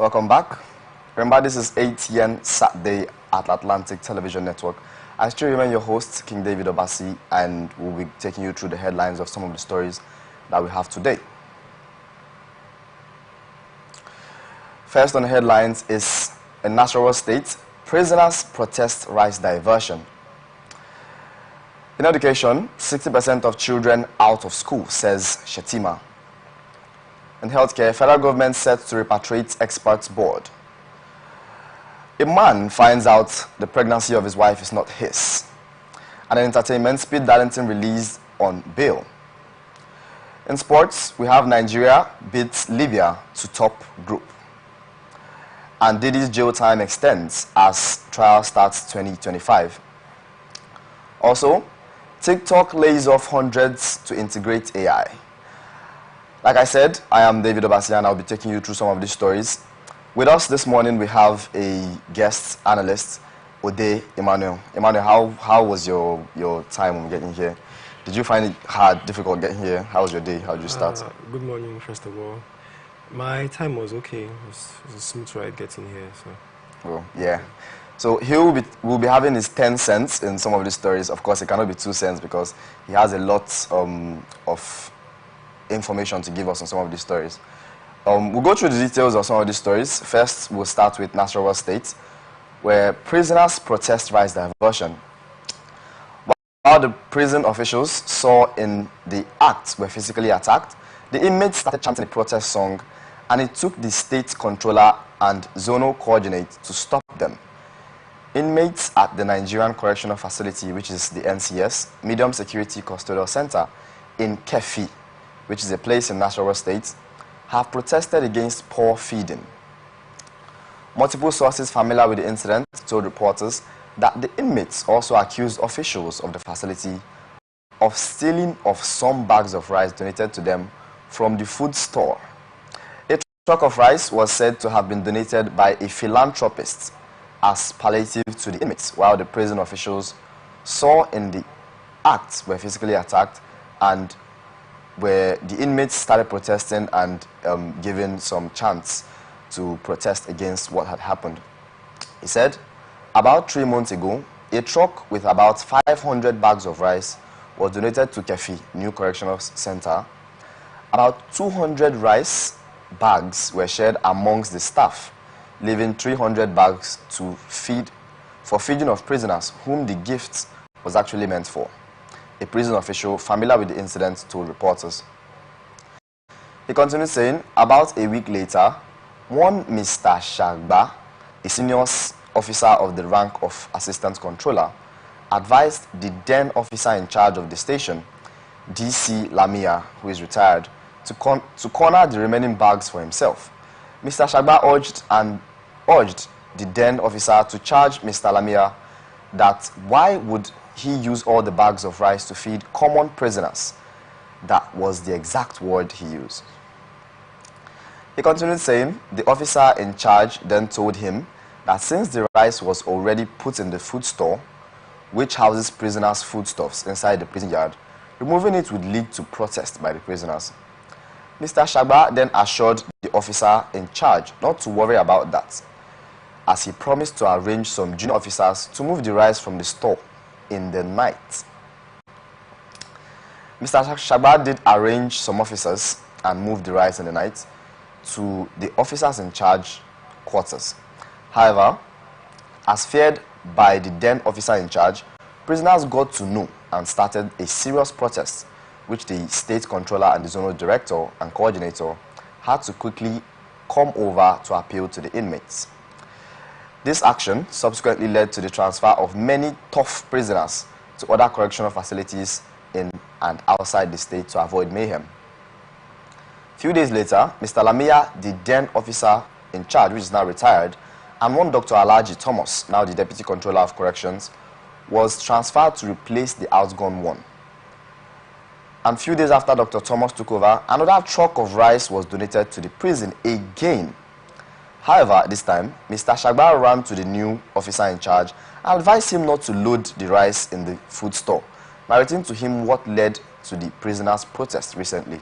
Welcome back. Remember, this is Atn Saturday at Atlantic Television Network. I still remain your host, King David Obasi, and we'll be taking you through the headlines of some of the stories that we have today. First on the headlines is in Nasarawa State, prisoners protest rice diversion. In education, 60% of children out of school, says Shetima. In healthcare, federal government set to repatriate experts board. A man finds out the pregnancy of his wife is not his. And in entertainment, Speed Darlington released on bail. In sports, we have Nigeria beats Libya to top group. And Diddy's jail time extends as trial starts 2025. Also, TikTok lays off hundreds to integrate AI. Like I said, I am David Obasi and I'll be taking you through some of these stories. With us this morning, we have a guest analyst, Ode Emmanuel. Emmanuel, how was your time on getting here? Did you find it hard, difficult getting here? How was your day? How did you start? Good morning, first of all. My time was okay. It was a smooth ride getting here. So. Oh, yeah. So we'll be having his 10 cents in some of these stories. Of course, it cannot be 2 cents because he has a lot of information to give us on some of these stories. We'll go through the details of some of these stories. First, we'll start with Nasarawa State, where prisoners protest rice diversion. While the prison officials saw in the acts were physically attacked, the inmates started chanting a protest song, and it took the state controller and zonal coordinate to stop them. Inmates at the Nigerian Correctional Facility, which is the NCS, Medium Security Custodial Center in Kefi, which is a place in Nasarawa State, have protested against poor feeding. Multiple sources familiar with the incident told reporters that the inmates also accused officials of the facility of stealing of some bags of rice donated to them from the food store. A truck of rice was said to have been donated by a philanthropist as palliative to the inmates, while the prison officials saw in the acts were physically attacked and where the inmates started protesting and giving some chants to protest against what had happened. He said, about 3 months ago, a truck with about 500 bags of rice was donated to Kefi, New Correctional Center. About 200 rice bags were shared amongst the staff, leaving 300 bags to feeding of prisoners whom the gift was actually meant for. A prison official familiar with the incident told reporters. He continued saying, about a week later, one Mr. Shagba, a senior officer of the rank of assistant controller, advised the then officer in charge of the station, DC Lamia, who is retired, to corner the remaining bags for himself. Mr. Shagba urged the then officer to charge Mr. Lamia that why would he use all the bags of rice to feed common prisoners. That was the exact word he used. He continued saying, the officer in charge then told him that since the rice was already put in the food store, which houses prisoners' foodstuffs inside the prison yard, removing it would lead to protest by the prisoners. Mr. Shagba then assured the officer in charge not to worry about that, as he promised to arrange some junior officers to move the rice from the store in the night. Mr. Shagba did arrange some officers and move the rice in the night to the officers in charge quarters. However, as feared by the then officer in charge, prisoners got to know and started a serious protest, which the state controller and the zonal director and coordinator had to quickly come over to appeal to the inmates. This action subsequently led to the transfer of many tough prisoners to other correctional facilities in and outside the state to avoid mayhem. A few days later, Mr. Lamia, the then officer in charge, which is now retired, and one Dr. Alaji Thomas, now the Deputy Controller of Corrections, was transferred to replace the outgone one. And a few days after Dr. Thomas took over, another truck of rice was donated to the prison again. However, this time, Mr. Shagba ran to the new officer in charge and advised him not to load the rice in the food store, narrating to him what led to the prisoners' protest recently.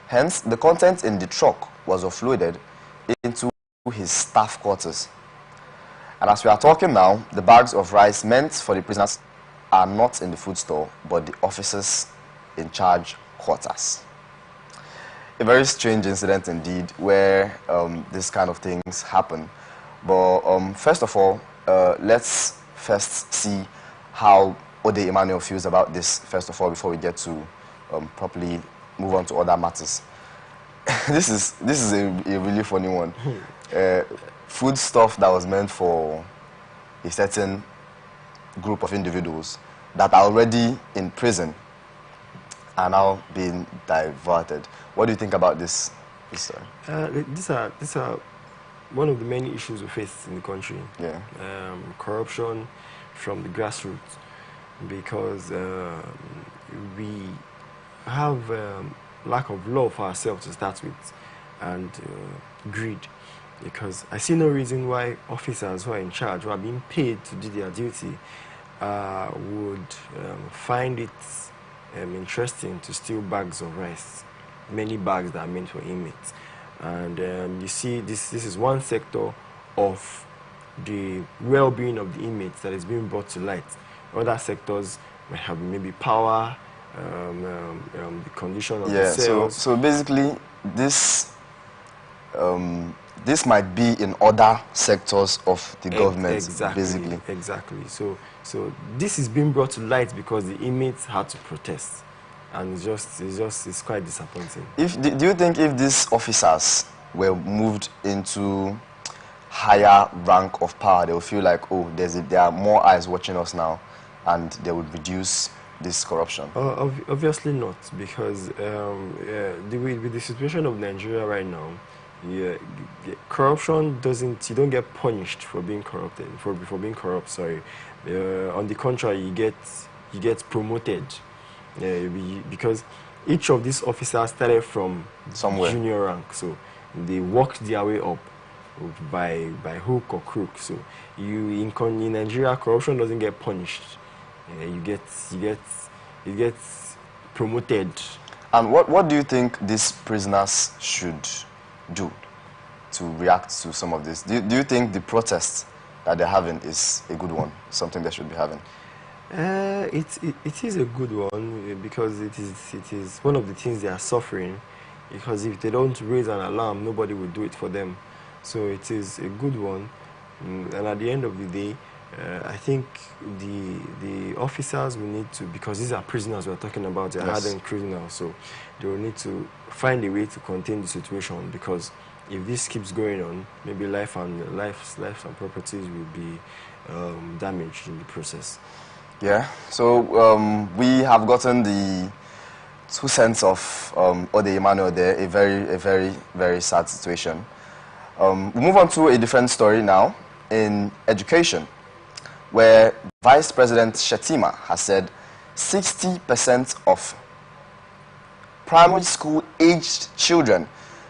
Hence, the content in the truck was offloaded into his staff quarters. And as we are talking now, the bags of rice meant for the prisoners are not in the food store, but the officers in charge quarters. A very strange incident indeed, where this kind of things happen. But first of all, let's first see how Ode Emmanuel feels about this, first of all, before we get to properly move on to other matters. This is a really funny one. Food stuff that was meant for a certain group of individuals that are already in prison are now being diverted. What do you think about this story? These are one of the many issues we face in the country. Yeah. Corruption from the grassroots, because we have lack of love for ourselves to start with, and greed. Because I see no reason why officers who are in charge, who are being paid to do their duty, would find it interesting to steal bags of rice, many bags that are meant for inmates. And you see, this is one sector of the well-being of the inmates that is being brought to light. Other sectors may have maybe power, the condition of the cells. So basically, this might be in other sectors of the government. Exactly. So this is being brought to light because the inmates had to protest, and it's quite disappointing. Do you think if these officers were moved into higher rank of power, they will feel like, oh, there are more eyes watching us now, and they would reduce this corruption? Obviously not, because with the situation of Nigeria right now, corruption you don't get punished for being corrupted, for being corrupt. Sorry, on the contrary, you get promoted, because each of these officers started from somewhere junior rank, so they worked their way up by hook or crook. So in Nigeria, corruption doesn't get punished. You get promoted. And what do you think these prisoners should do to react to some of this? Do you think the protest that they're having is a good one, something they should be having? It is a good one, because it is one of the things they are suffering, because if they don't raise an alarm, nobody will do it for them. So it is a good one, and at the end of the day, I think the officers will need to, because these are prisoners we're talking about, they're hardened criminals, so they will need to find a way to contain the situation, because if this keeps going on, maybe lives and properties will be damaged in the process. Yeah, so we have gotten the 2 cents of Ode Emmanuel there, a very, very sad situation. We move on to a different story now, in education, where Vice President Shettima has said 60% of primary school aged children,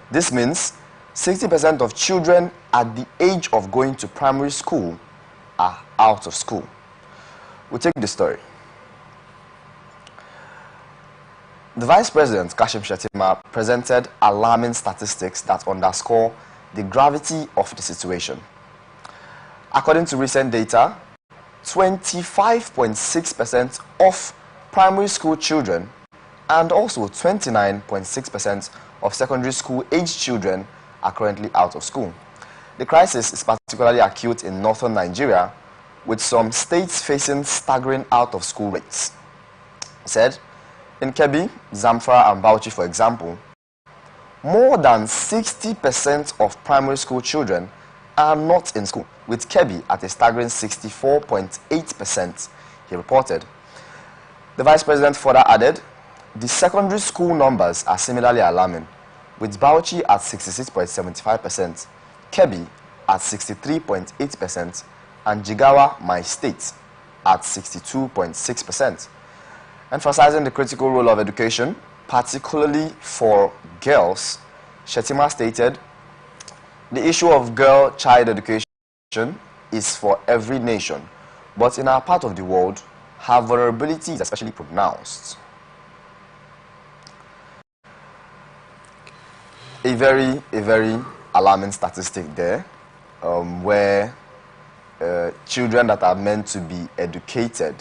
this means 60% of children at the age of going to primary school are out of school. We'll take the story. The Vice President, Kashim Shettima, presented alarming statistics that underscore the gravity of the situation. According to recent data, 25.6% of primary school children and also 29.6% of secondary school aged children are currently out of school. The crisis is particularly acute in northern Nigeria, with some states facing staggering out of school rates. He said, in Kebbi, Zamfara and Bauchi, for example, more than 60% of primary school children are not in school, with Kebbi at a staggering 64.8%, he reported. The Vice President further added, the secondary school numbers are similarly alarming, with Bauchi at 66.75%, Kebbi at 63.8%, and Jigawa, my state, at 62.6%. Emphasizing the critical role of education, particularly for girls, Shettima stated, the issue of girl-child education is for every nation, but in our part of the world, her vulnerability is especially pronounced. A very alarming statistic there, where children that are meant to be educated,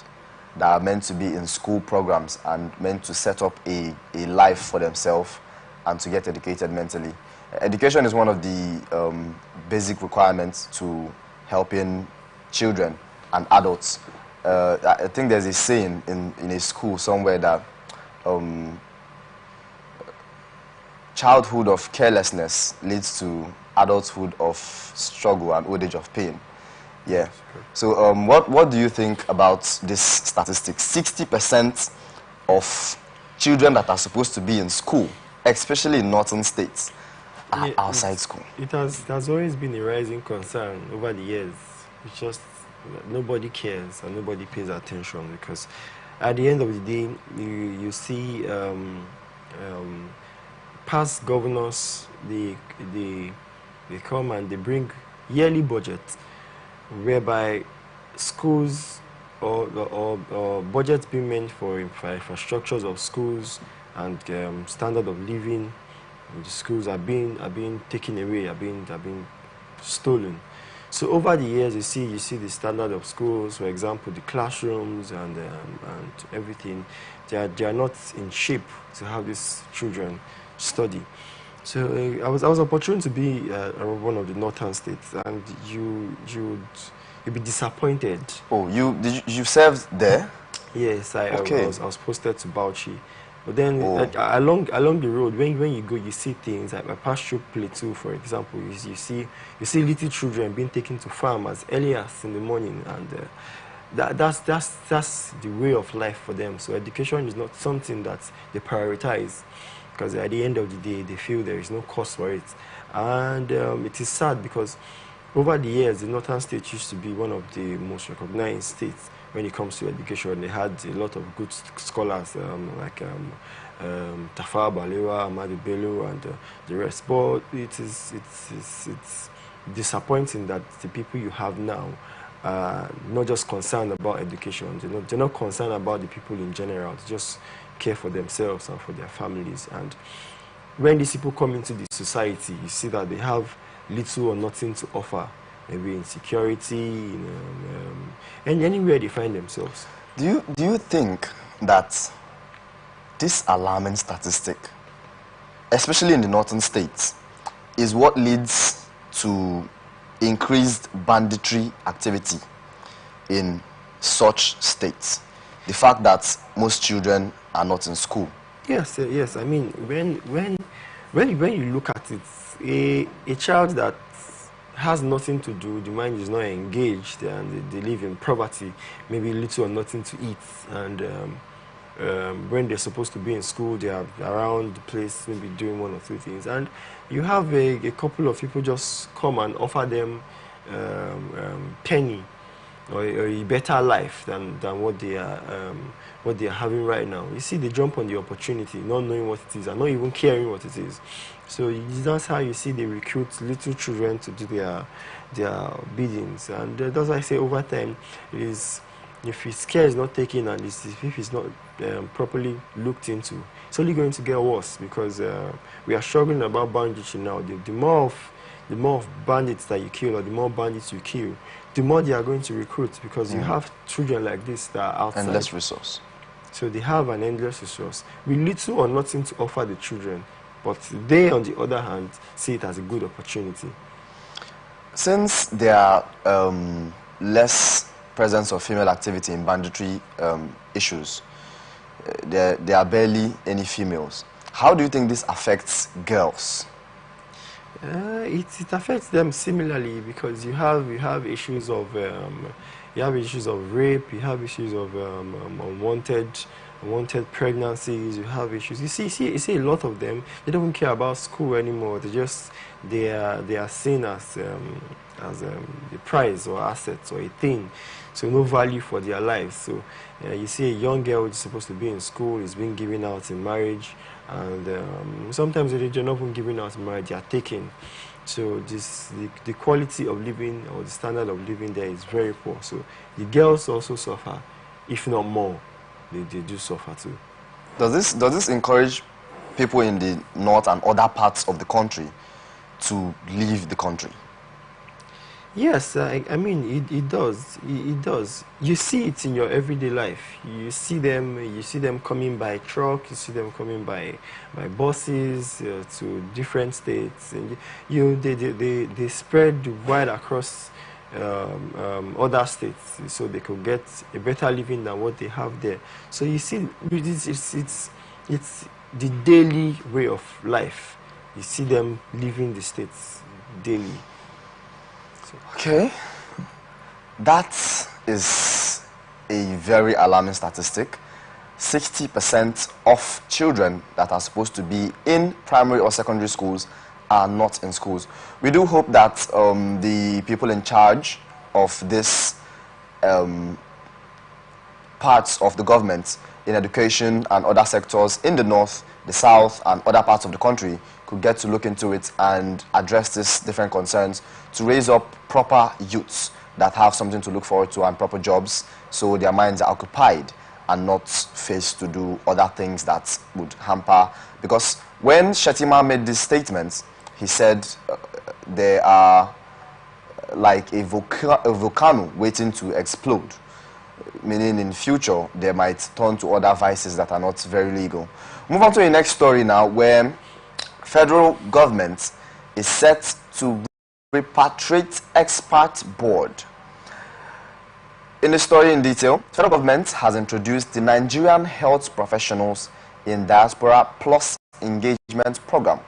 that are meant to be in school programs and meant to set up a life for themselves and to get educated mentally. Education is one of the basic requirements to helping children and adults. I think there's a saying in a school somewhere that childhood of carelessness leads to adulthood of struggle and old age of pain. Yeah. So what do you think about this statistic? 60% of children that are supposed to be in school, especially in northern states, are outside school. It has always been a rising concern over the years. It's just nobody cares and nobody pays attention, because at the end of the day, you see past governors, they come and they bring yearly budgets whereby schools or budgets being meant for infrastructures of schools and standard of living in the schools are being taken away, are being stolen. So over the years, you see the standard of schools, for example, the classrooms and everything, they are not in shape to have these children study. So I was opportune to be one of the northern states, and you'd be disappointed. Oh, you served there? Yes, I was posted to Bauchi. But then along the road, when you go, you see things. Like I passed through Plateau, for example. You see little children being taken to farm as early as in the morning, and that's the way of life for them. So education is not something that they prioritize, because at the end of the day, they feel there is no cost for it. And it is sad, because over the years, the northern states used to be one of the most recognized states when it comes to education. They had a lot of good scholars like Tafawa Balewa, Ahmadu Bello, and the rest. But it's disappointing that the people you have now are not just concerned about education. They're not concerned about the people in general. They just care for themselves and for their families. And when these people come into the society, you see that they have little or nothing to offer. Maybe insecurity, and anywhere they find themselves. Do you think that this alarming statistic, especially in the northern states, is what leads to increased banditry activity in such states? The fact that most children are not in school. Yes, yes. I mean, when you look at it, a child that has nothing to do, the mind is not engaged, and they live in poverty, maybe little or nothing to eat, and when they're supposed to be in school, they are around the place, maybe doing one or two things, and you have a couple of people just come and offer them penny or a better life than what they are having right now. You see, they jump on the opportunity, not knowing what it is and not even caring what it is. So that's how you see they recruit little children to do their biddings. And that's why I say over time, if his care is not taken and if it's not properly looked into, it's only going to get worse, because we are struggling about banditry now. The more of bandits that you kill, or the more bandits you kill, the more they are going to recruit, because you have children like this that are outside. Endless resource. So they have an endless resource with little or nothing to offer the children, but they, on the other hand, see it as a good opportunity. Since there are less presence of female activity in banditry issues, there are barely any females. How do you think this affects girls? It affects them similarly, because you have issues of rape, you have issues of unwanted pregnancies, you have issues. You see a lot of them. They don't care about school anymore. They are seen as the prize or assets or a thing, so no value for their lives. So you see a young girl which is supposed to be in school is being given out in marriage, and sometimes they're not even given out in marriage, they are taken. So the quality of living or the standard of living there is very poor. So the girls also suffer, if not more. They do suffer too. Does this encourage people in the north and other parts of the country to leave the country? Yes, I mean it does. It does. You see it in your everyday life. You see them coming by truck. You see them coming by buses to different states, and they spread wide across other states, so they could get a better living than what they have there. So you see, it's the daily way of life. You see them leaving the states daily. Okay, that is a very alarming statistic. 60% of children that are supposed to be in primary or secondary schools are not in schools. We do hope that the people in charge of this parts of the government in education and other sectors in the north, the south, and other parts of the country could get to look into it and address these different concerns to raise up proper youths that have something to look forward to and proper jobs, so their minds are occupied and not faced to do other things that would hamper. Because when Shetima made these statements, he said there are like a volcano waiting to explode, meaning in future they might turn to other vices that are not very legal. Move on to the next story now, where federal government is set to repatriate expert board. In the story in detail, federal government has introduced the Nigerian Health Professionals in Diaspora Plus Engagement Program.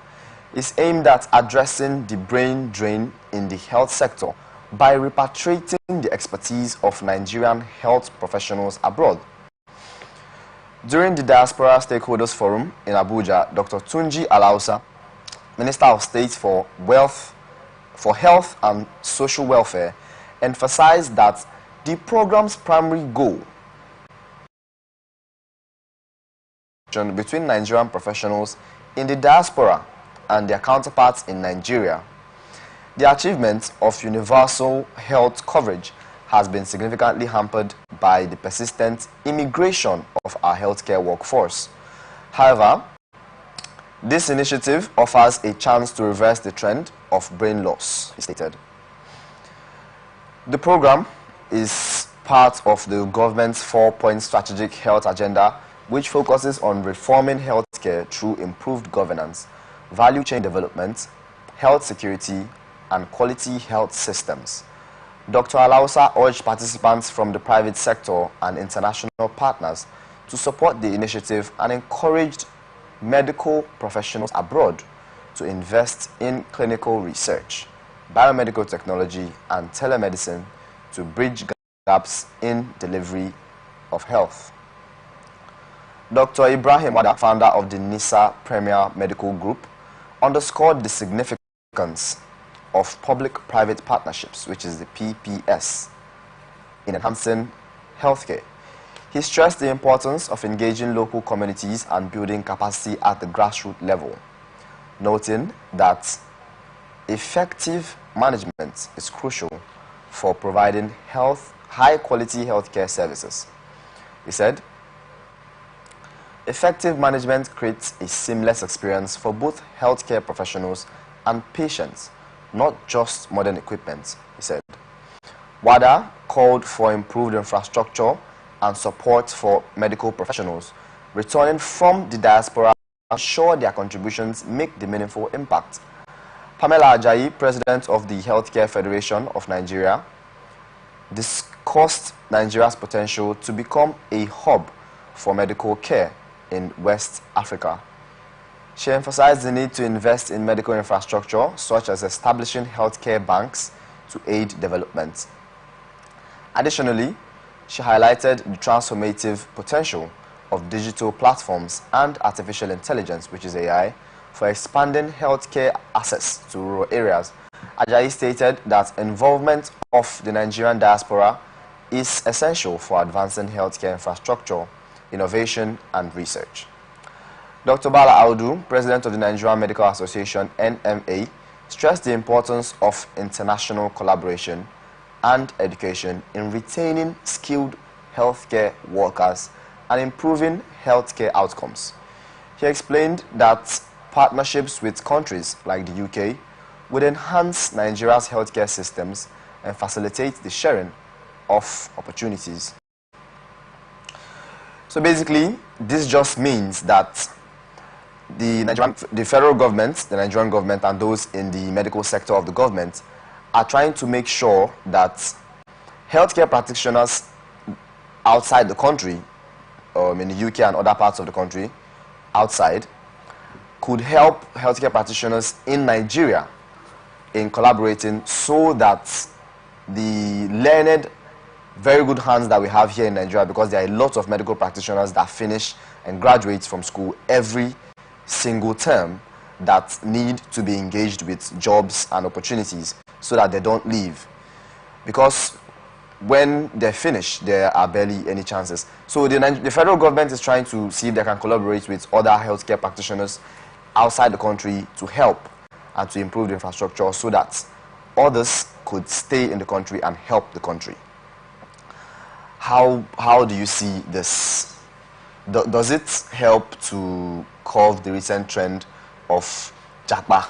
It's aimed at addressing the brain drain in the health sector by repatriating the expertise of Nigerian health professionals abroad. During the Diaspora Stakeholders Forum in Abuja, Dr. Tunji Alausa, Minister of State for Health and Social Welfare, emphasized that the program's primary goal between Nigerian professionals in the diaspora and their counterparts in Nigeria. The achievement of universal health coverage has been significantly hampered by the persistent immigration of our healthcare workforce. However, this initiative offers a chance to reverse the trend of brain loss, he stated. The program is part of the government's 4-point strategic health agenda, which focuses on reforming healthcare through improved governance, value chain development, health security, and quality health systems. Dr. Alausa urged participants from the private sector and international partners to support the initiative and encouraged medical professionals abroad to invest in clinical research, biomedical technology, and telemedicine to bridge gaps in delivery of health. Dr. Ibrahim Wada, founder of the NISA Premier Medical Group, underscored the significance of public-private partnerships, which is the PPS, in enhancing healthcare. He stressed the importance of engaging local communities and building capacity at the grassroots level, noting that effective management is crucial for providing high-quality healthcare services. He said, effective management creates a seamless experience for both healthcare professionals and patients, not just modern equipment, he said. WADA called for improved infrastructure and support for medical professionals returning from the diaspora to ensure their contributions make the meaningful impact. Pamela Ajayi, president of the Healthcare Federation of Nigeria, discussed Nigeria's potential to become a hub for medical care in West Africa. She emphasized the need to invest in medical infrastructure, such as establishing healthcare banks to aid development. Additionally, she highlighted the transformative potential of digital platforms and artificial intelligence, which is AI, for expanding healthcare access to rural areas. Ajayi stated that involvement of the Nigerian diaspora is essential for advancing healthcare infrastructure, innovation, and research. Dr. Bala Audu, president of the Nigerian Medical Association, NMA, stressed the importance of international collaboration and education in retaining skilled healthcare workers and improving healthcare outcomes. He explained that partnerships with countries like the UK would enhance Nigeria's healthcare systems and facilitate the sharing of opportunities. So basically, this just means that the federal government, the Nigerian government, and those in the medical sector of the government are trying to make sure that healthcare practitioners outside the country, in the UK and other parts of the country, outside, could help healthcare practitioners in Nigeria in collaborating so that the learned, very good hands that we have here in Nigeria, because there are a lot of medical practitioners that finish and graduate from school every single term that need to be engaged with jobs and opportunities so that they don't leave. Because when they finish, there are barely any chances. So the federal government is trying to see if they can collaborate with other healthcare practitioners outside the country to help and to improve the infrastructure so that others could stay in the country and help the country. How do you see this? Does it help to curb the recent trend of Japa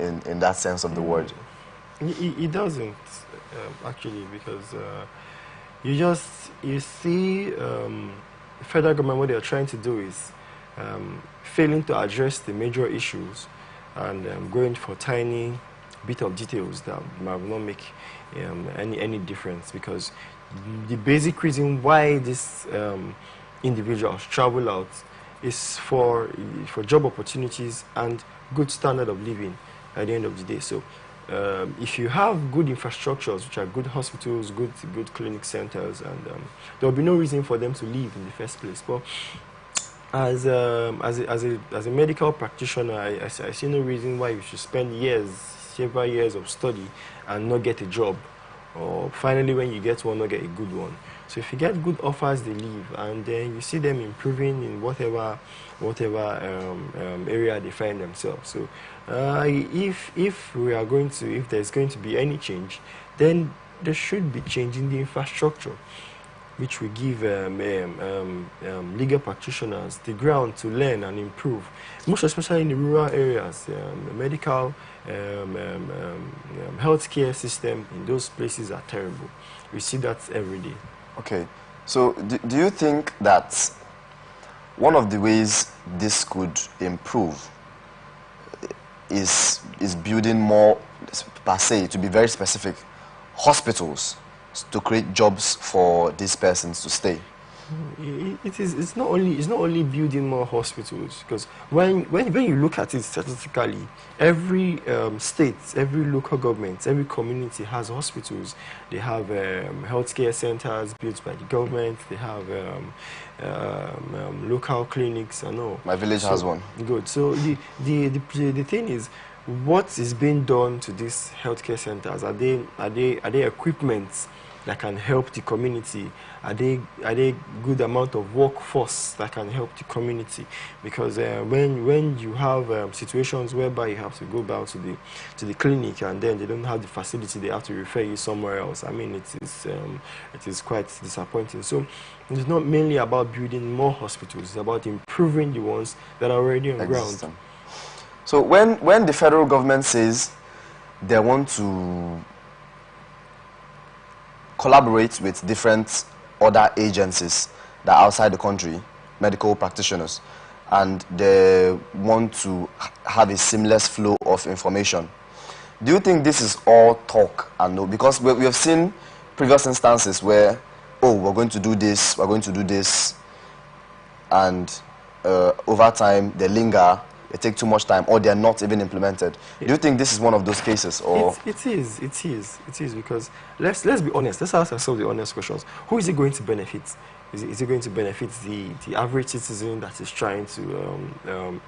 in that sense of the word? It doesn't, actually, because you see the federal government, what they're trying to do is failing to address the major issues and going for tiny bit of details that might not make any difference, because the basic reason why these individuals travel out is for job opportunities and good standard of living at the end of the day. So if you have good infrastructures, which are good hospitals, good clinic centers, and there will be no reason for them to leave in the first place. But as a medical practitioner, I see no reason why you should spend several years of study and not get a job, or finally when you get one, not get a good one. So if you get good offers, they leave, and then you see them improving in whatever area they find themselves. So if there's going to be any change, then there should be change in the infrastructure, which will give legal practitioners the ground to learn and improve, most especially in the rural areas. The medical healthcare system in those places are terrible. We see that every day. Okay, so do you think that one of the ways this could improve is building more, per se, to be very specific, hospitals to create jobs for these persons to stay? It's not only building more hospitals, because when you look at it statistically, every state, every local government, every community has hospitals. They have healthcare centers built by the government. They have local clinics and all. My village has one. Good. So the thing is, what is being done to these healthcare centers? Are they equipments that can help the community? Are they good amount of workforce that can help the community? Because when you have situations whereby you have to go back to the clinic and then they don't have the facility, they have to refer you somewhere else. I mean, it is quite disappointing. So it's not mainly about building more hospitals; it's about improving the ones that are already on ground. So when the federal government says they want to collaborate with different other agencies that are outside the country, medical practitioners, and they want to have a seamless flow of information, do you think this is all talk and no? Because we have seen previous instances where, oh, we're going to do this, and over time they linger, they take too much time, or they are not even implemented. Do you think this is one of those cases, or it is because let's be honest. Let's ask ourselves the honest questions. Who is it going to benefit? Is it going to benefit the average citizen that is trying to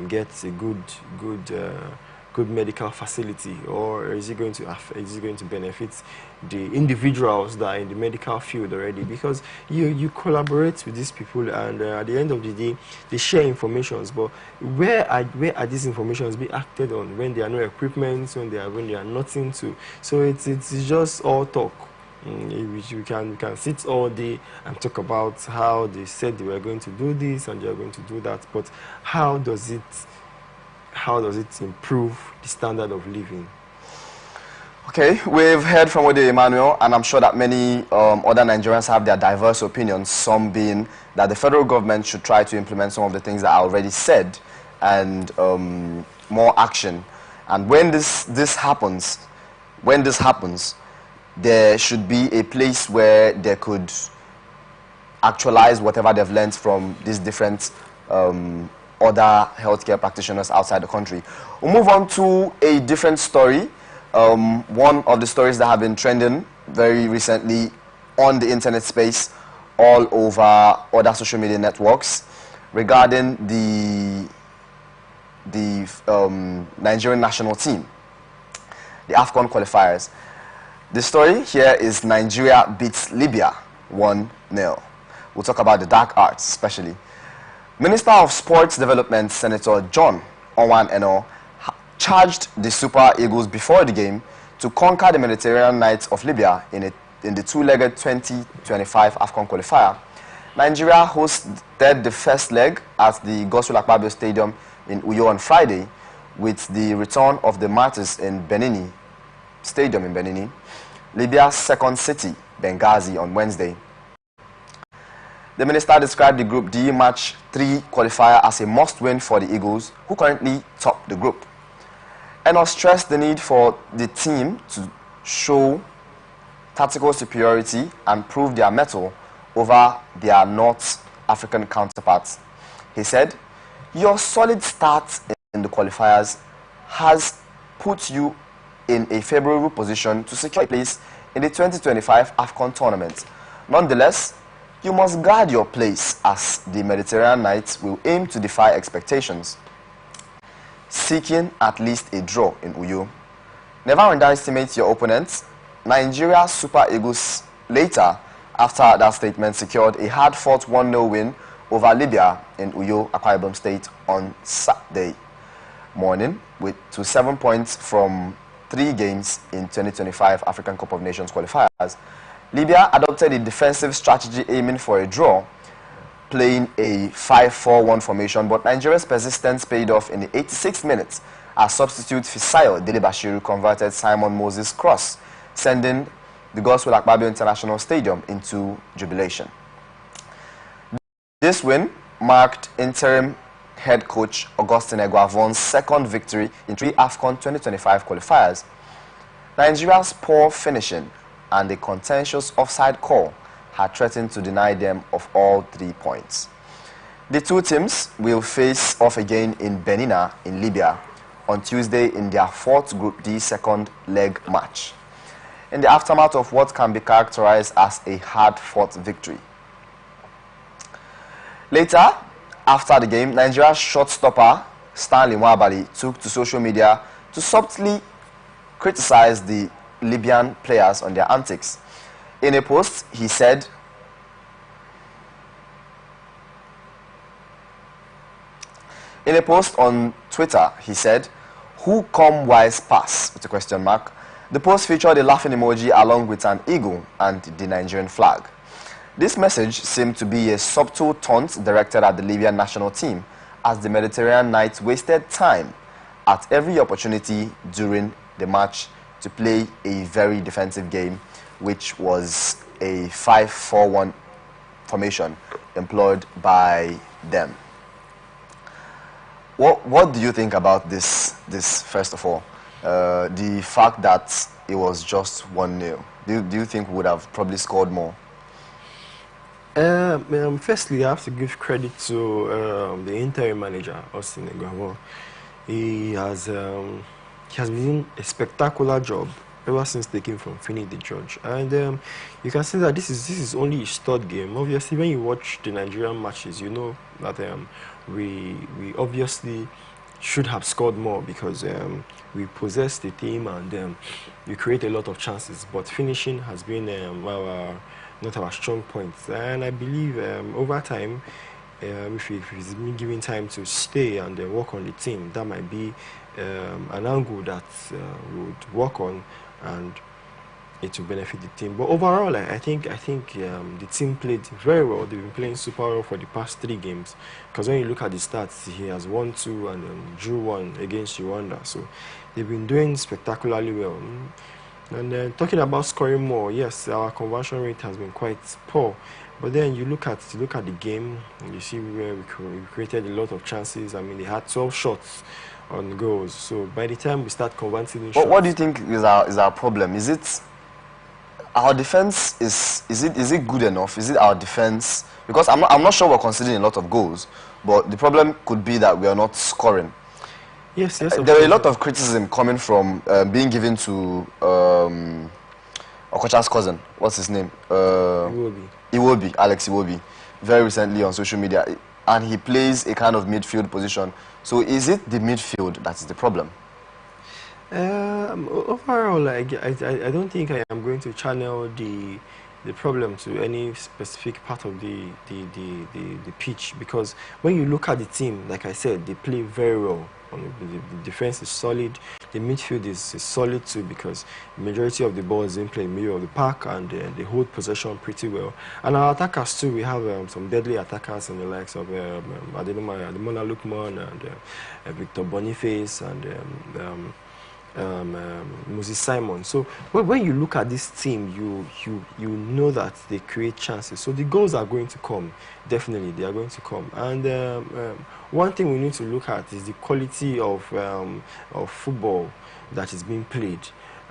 get a good medical facility, or is it going to benefit the individuals that are in the medical field already? Because you collaborate with these people, and at the end of the day, they share informations. But where are these informations being acted on when there are no equipment, when there are nothing to? So it's just all talk. We can sit all day and talk about how they said they were going to do this and they are going to do that, but how does it how does it improve the standard of living? Okay, we've heard from Ode Emmanuel, and I'm sure that many other Nigerians have their diverse opinions, some being that the federal government should try to implement some of the things that I already said, and more action. And when this happens, there should be a place where they could actualize whatever they've learned from these different other healthcare practitioners outside the country. We'll move on to a different story. One of the stories that have been trending very recently on the internet space, all over other social media networks, regarding the Nigerian national team, the AFCON qualifiers. The story here is Nigeria beats Libya 1-0. We'll talk about the dark arts especially. Minister of Sports Development, Senator John Owan Eno, charged the Super Eagles before the game to conquer the Mediterranean Knights of Libya in the two-legged 2025 AFCON qualifier. Nigeria hosted the first leg at the Godswill Akpabio Stadium in Uyo on Friday, with the return of the Martyrs in Benini Stadium in Benini, Libya's second city, Benghazi, on Wednesday. The minister described the Group D Match 3 qualifier as a must-win for the Eagles, who currently top the group, and stressed the need for the team to show tactical superiority and prove their mettle over their North African counterparts. He said, "Your solid start in the qualifiers has put you in a favorable position to secure a place in the 2025 AFCON tournament. Nonetheless, you must guard your place as the Mediterranean Knights will aim to defy expectations, seeking at least a draw in Uyo. Never underestimate your opponents." Nigeria Super Eagles later, after that statement, secured a hard-fought 1-0 win over Libya in Uyo, Akwa Ibom State on Saturday morning, to 7 points from 3 games in 2025 African Cup of Nations qualifiers. Libya adopted a defensive strategy aiming for a draw, playing a 5-4-1 formation, but Nigeria's persistence paid off in the 86th minute as substitute Fisayo Delebashiru converted Simon Moses' cross, sending the Godswill Akpabio International Stadium into jubilation. This win marked interim head coach Augustine Eguavon's second victory in 3 AFCON 2025 qualifiers. Nigeria's poor finishing and a contentious offside call had threatened to deny them of all 3 points. The two teams will face off again in Benina in Libya on Tuesday in their 4th Group D second leg match, in the aftermath of what can be characterized as a hard-fought victory. Later, after the game, Nigeria's shortstopper Stanley Nwabali took to social media to subtly criticize the Libyan players on their antics. In a post, he said, in a post on Twitter, he said, "Who come wise pass?" with a question mark. The post featured a laughing emoji along with an eagle and the Nigerian flag. This message seemed to be a subtle taunt directed at the Libyan national team, as the Mediterranean Knights wasted time at every opportunity during the match to play a very defensive game, which was a 5-4-1 formation employed by them. What do you think about this first of all? The fact that it was just 1-0. Do you think we would have probably scored more? Firstly, I have to give credit to the interim manager, Austin Eguavon. He has been doing a spectacular job ever since taking from Fini the Judge. And you can see that this is only his 3rd game. Obviously, when you watch the Nigerian matches, you know that we obviously should have scored more, because we possess the team and we create a lot of chances. But finishing has been not our strong point. And I believe over time, if he's been given time to stay and work on the team, that might be an angle that we would work on, and it will benefit the team. But overall, I think the team played very well. They've been playing super well for the past 3 games. Because when you look at the stats, he has won 2 and drew 1 against Rwanda. So they've been doing spectacularly well. And talking about scoring more, yes, our conversion rate has been quite poor. But then you look at the game, you see where we created a lot of chances. I mean, they had 12 shots on goals. So by the time we start converting shots, what do you think is our problem? Is it our defense? Is it good enough? Is it our defense? Because I'm not sure we're conceding a lot of goals, but the problem could be that we are not scoring. Yes. There are a lot of criticism coming from being given to Okocha's cousin. What's his name? Alex Iwobi, very recently on social media, and he plays a kind of midfield position. So is it the midfield that is the problem? Overall, I don't think I am going to channel the problem to any specific part of the pitch, because when you look at the team, like I said, they play very well. The defense is solid. The midfield is solid too, because the majority of the ball is being played in the middle of the park, and they hold possession pretty well. And our attackers too, we have some deadly attackers in the likes of Ademola Lookman and Victor Boniface and Moses Simon. So when you look at this team, you know that they create chances. So the goals are going to come. Definitely, they are going to come. And one thing we need to look at is the quality of football that is being played.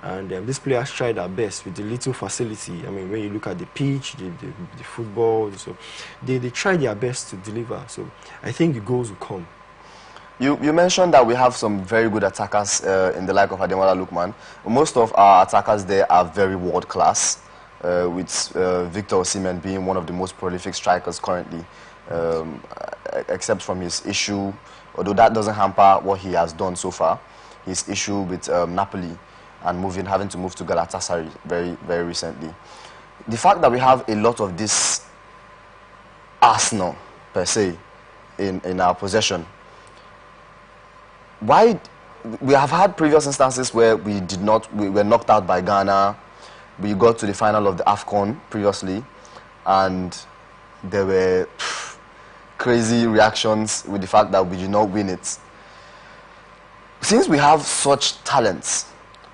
And these players tried their best with the little facility. I mean, when you look at the pitch, the football, so they tried their best to deliver. So I think the goals will come. You mentioned that we have some very good attackers in the like of Ademola Lookman. Most of our attackers there are very world class, with Victor Osimhen being one of the most prolific strikers currently, except from his issue, although that doesn't hamper what he has done so far, his issue with Napoli and having to move to Galatasaray very, very recently. The fact that we have a lot of this arsenal, per se, in our possession, why we have had previous instances where we were knocked out by Ghana. We got to the final of the AFCON previously, and there were crazy reactions with the fact that we did not win it. Since we have such talents,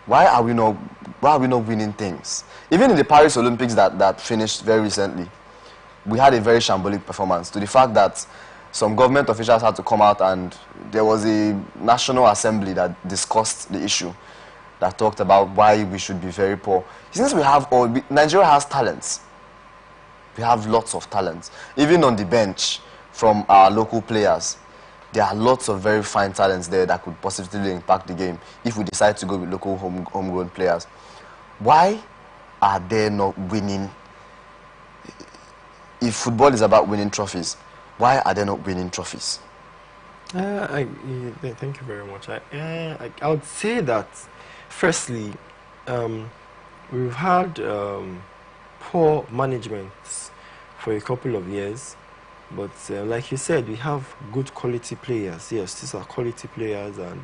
why are we not winning things? Even in the Paris Olympics that finished very recently, we had a very shambolic performance, to the fact that some government officials had to come out, and there was a national assembly that discussed the issue, that talked about why we should be very poor. Since Nigeria has talents. We have lots of talents. Even on the bench, from our local players, there are lots of very fine talents there that could positively impact the game if we decide to go with local homegrown players. Why are they not winning? If football is about winning trophies, why are they not winning trophies? Thank you very much. I would say that, firstly, we've had poor management for a couple of years, but like you said, we have good quality players. Yes, these are quality players, and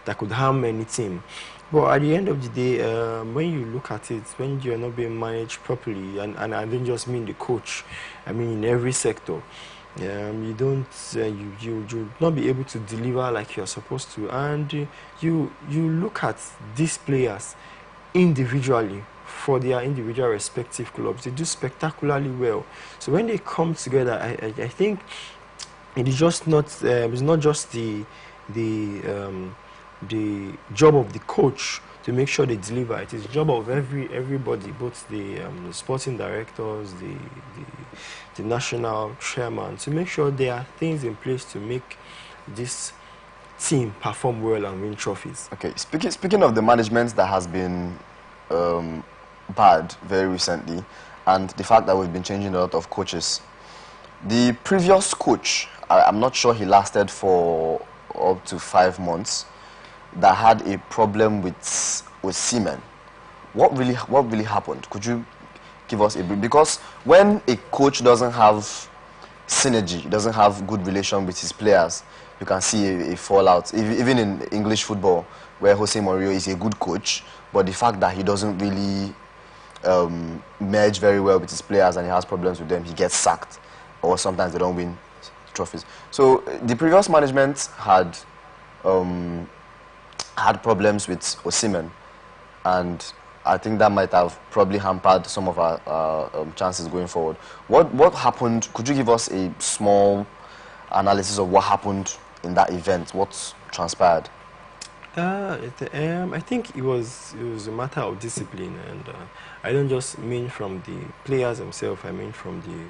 that could harm any team. But at the end of the day, when you look at it, when you're not being managed properly, and I don't just mean the coach, I mean in every sector, you don't you not be able to deliver like you're supposed to, and you look at these players individually for their individual respective clubs. They do spectacularly well. So when they come together, I think it is just not it's not just the job of the coach to make sure they deliver. It is the job of everybody, both the sporting directors, the national chairman, to make sure there are things in place to make this team perform well and win trophies. Okay, speaking of the management that has been bad very recently, and the fact that we've been changing a lot of coaches, the previous coach, I'm not sure he lasted for up to 5 months, that had a problem with Seamen. What really happened? Could you give us a brief? Because when a coach doesn't have synergy, doesn't have good relation with his players, you can see a fallout. Even in English football, where Jose Mourinho is a good coach, but the fact that he doesn't really merge very well with his players and he has problems with them, he gets sacked, or sometimes they don't win trophies. So the previous management had problems with Osimhen, and I think that might have probably hampered some of our chances going forward. What happened? Could you give us a small analysis of what happened in that event? What transpired? I think it was a matter of discipline, and I don't just mean from the players themselves. I mean from the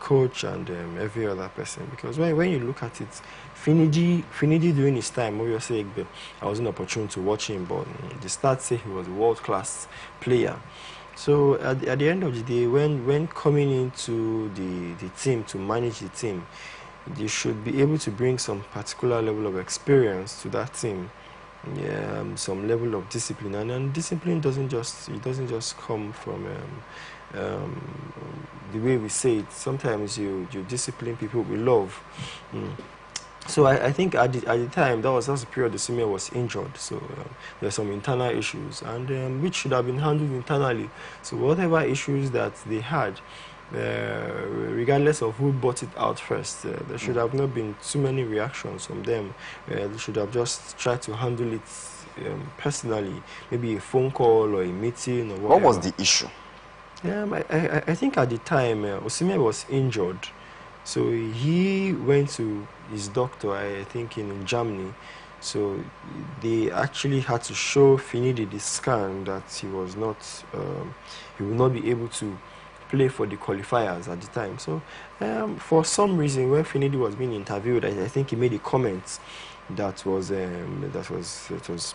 coach and every other person. Because when you look at it, Finidi during his time, obviously I wasn't opportune to watch him, but the stats say he was a world-class player. So at the end of the day, when coming into the team to manage the team, they should be able to bring some particular level of experience to that team, some level of discipline, and discipline doesn't just come from the way we say it. Sometimes you discipline people with love. So I think at the time that was the period the senior was injured. So there's some internal issues, and which should have been handled internally. So whatever issues that they had, regardless of who brought it out first, there should have not been too many reactions from them. They should have just tried to handle it personally, maybe a phone call or a meeting or whatever. What was the issue? I think at the time Osimhen was injured, so he went to his doctor, I think in Germany. So they actually had to show Finidi the scan that he was not, he would not be able to play for the qualifiers at the time. So for some reason, when Finidi was being interviewed, I think he made a comment that was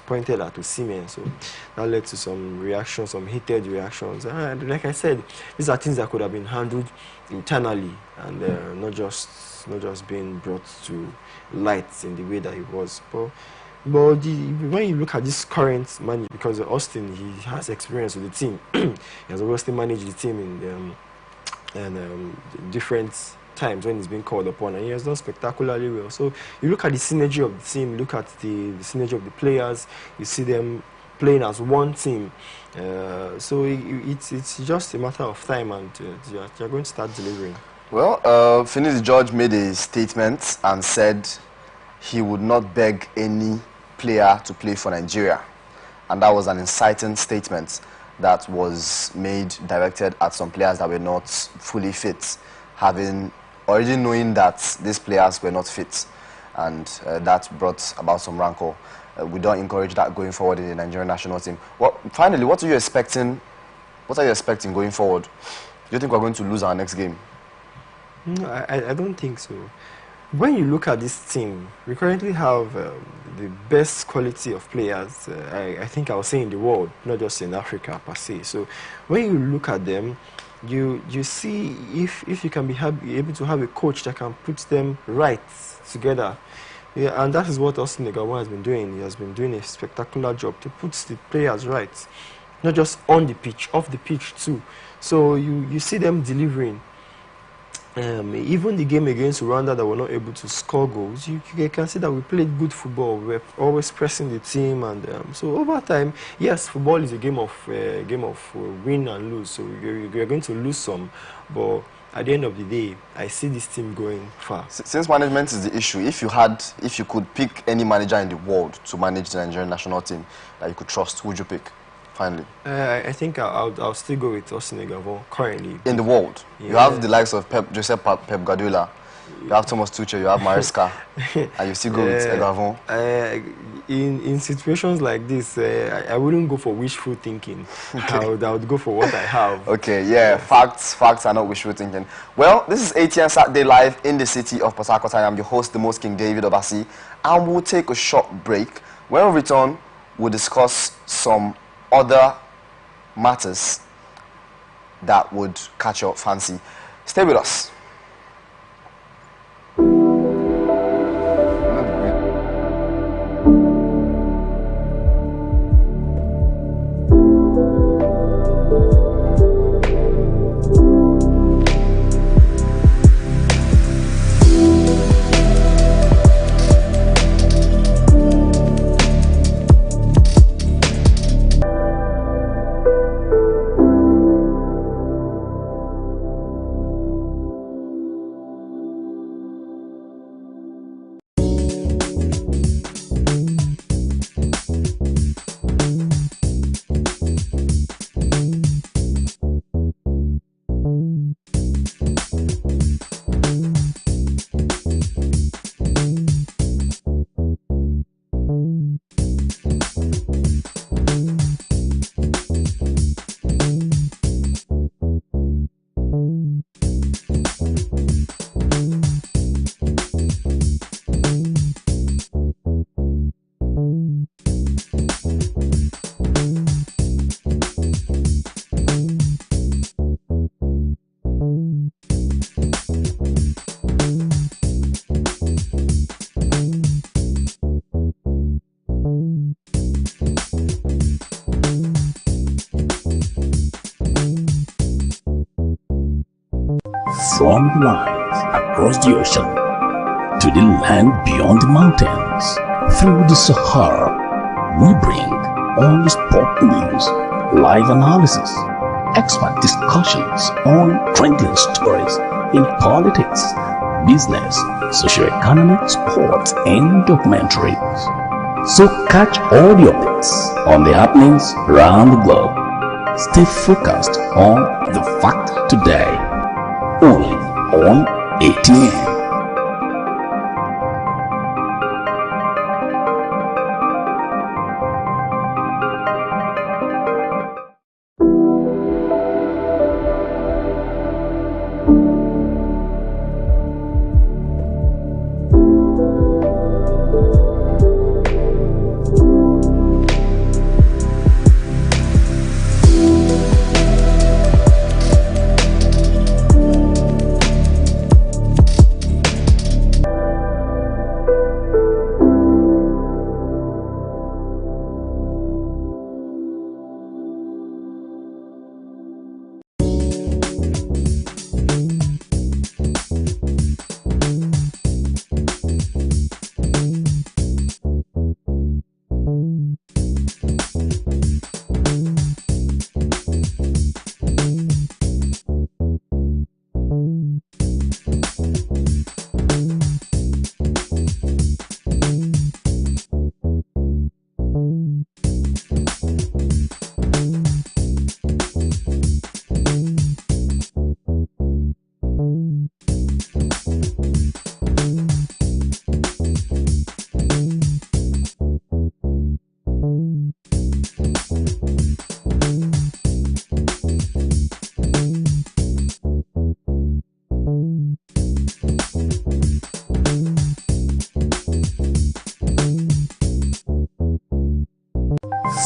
pointed at Osimhen. So that led to some reactions, some heated reactions. And like I said, these are things that could have been handled internally and not just being brought to light in the way that it was. But when you look at this current manager, because Austin, he has experience with the team. He has obviously managed the team in different times when he's been called upon, and he has done spectacularly well. So you look at the synergy of the team, look at the synergy of the players, you see them playing as one team. So it's just a matter of time, and they're going to start delivering. Well, Finidi George made a statement and said he would not beg any player to play for Nigeria, and that was an inciting statement that was made directed at some players that were not fully fit, having already knowing that these players were not fit, and that brought about some rancor. We don't encourage that going forward in the Nigerian national team. Well, finally, what are you expecting? What are you expecting going forward? Do you think we're going to lose our next game? No, I don't think so. When you look at this team, we currently have the best quality of players, I think I would say in the world, not just in Africa per se. So when you look at them, you see if you can be able to have a coach that can put them right together. Yeah, and that is what Austin Egawa has been doing. He has been doing a spectacular job to put the players right, not just on the pitch, off the pitch too. So you see them delivering. Even the game against Rwanda that were not able to score goals, you can see that we played good football. We're always pressing the team, and so over time, yes, football is a game of win and lose. So you're going to lose some, but at the end of the day, I see this team going far. Since management is the issue, if you could pick any manager in the world to manage the Nigerian national team that you could trust, who would you pick? Finally, I think I'll still go with Austin Egawa currently. In the world, yeah. You have the likes of Pep Guardiola, you have Thomas Tuchel, you have Maresca, and you still go with Egawa. In situations like this, I wouldn't go for wishful thinking. Okay. I would go for what I have. Okay, yeah, facts are not wishful thinking. Well, this is Atn Saturday live in the city of Port Harcourt. I am your host, the most King David Obasi, and we'll take a short break. When we return, we'll discuss some other matters that would catch your fancy. Stay with us. From the lines across the ocean to the land beyond the mountains, through the Sahara, we bring all the sport news, live analysis, expert discussions on trending stories in politics, business, socio-economic, sports, and documentaries. So catch all the updates on the happenings around the globe. Stay focused on the fact today, only on ATN.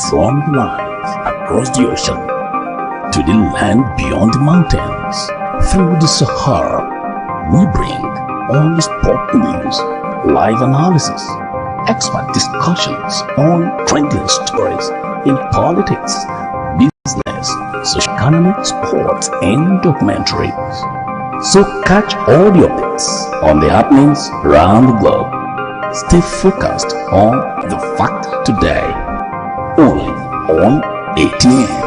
From the lines across the ocean to the land beyond the mountains, through the Sahara, we bring all the sport news, live analysis, expert discussions on trending stories in politics, business, socio-economic, sports, and documentaries. So catch all the updates on the happenings around the globe. Stay focused on the fact today, only on ATN.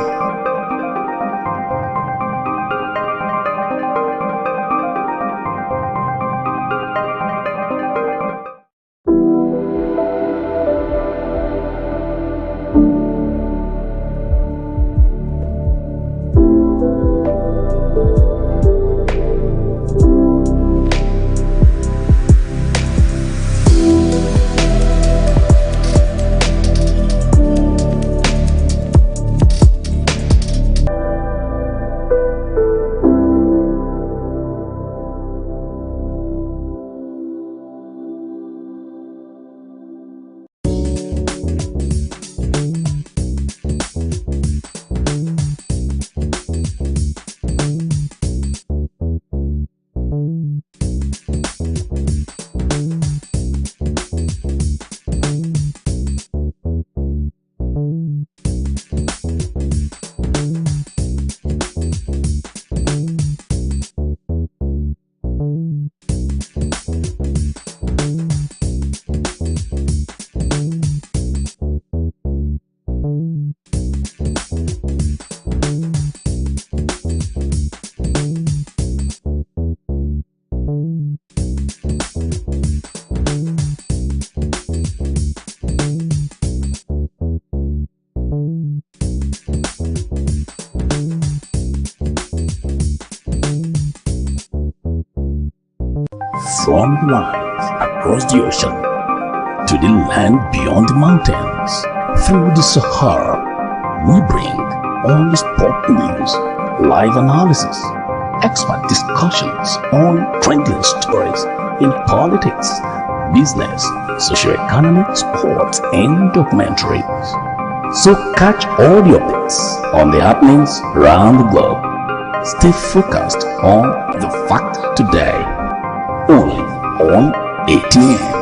From the lines across the ocean to the land beyond the mountains, through the Sahara, we bring all the sport news, live analysis, expert discussions on trending stories in politics, business, socio-economic, sports, and documentaries. So catch all your bits on the happenings around the globe. Stay focused on the fact today, only on ATN.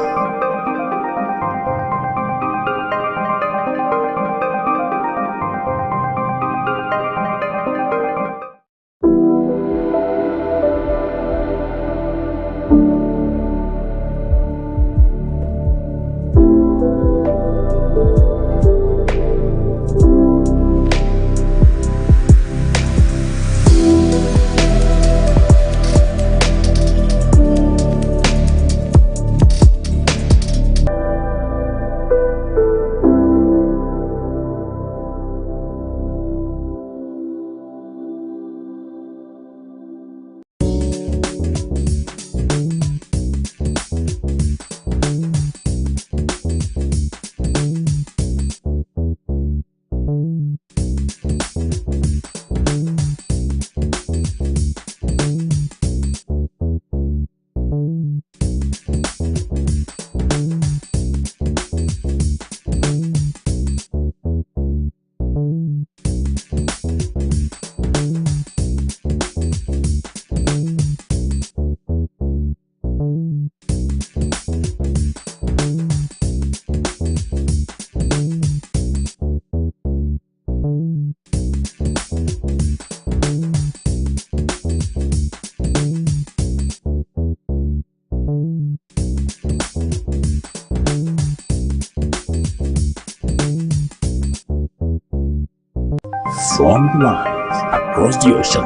From the lines across the ocean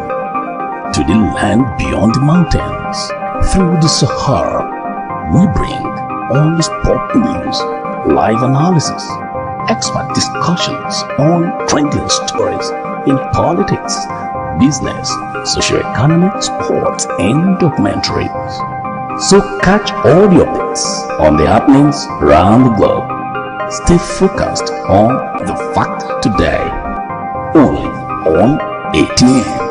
to the land beyond the mountains, through the Sahara, we bring all the sport news, live analysis, expert discussions on trending stories in politics, business, socio-economic, sports, and documentaries. So catch all your bits on the happenings around the globe. Stay focused on the fact today, only on ATN.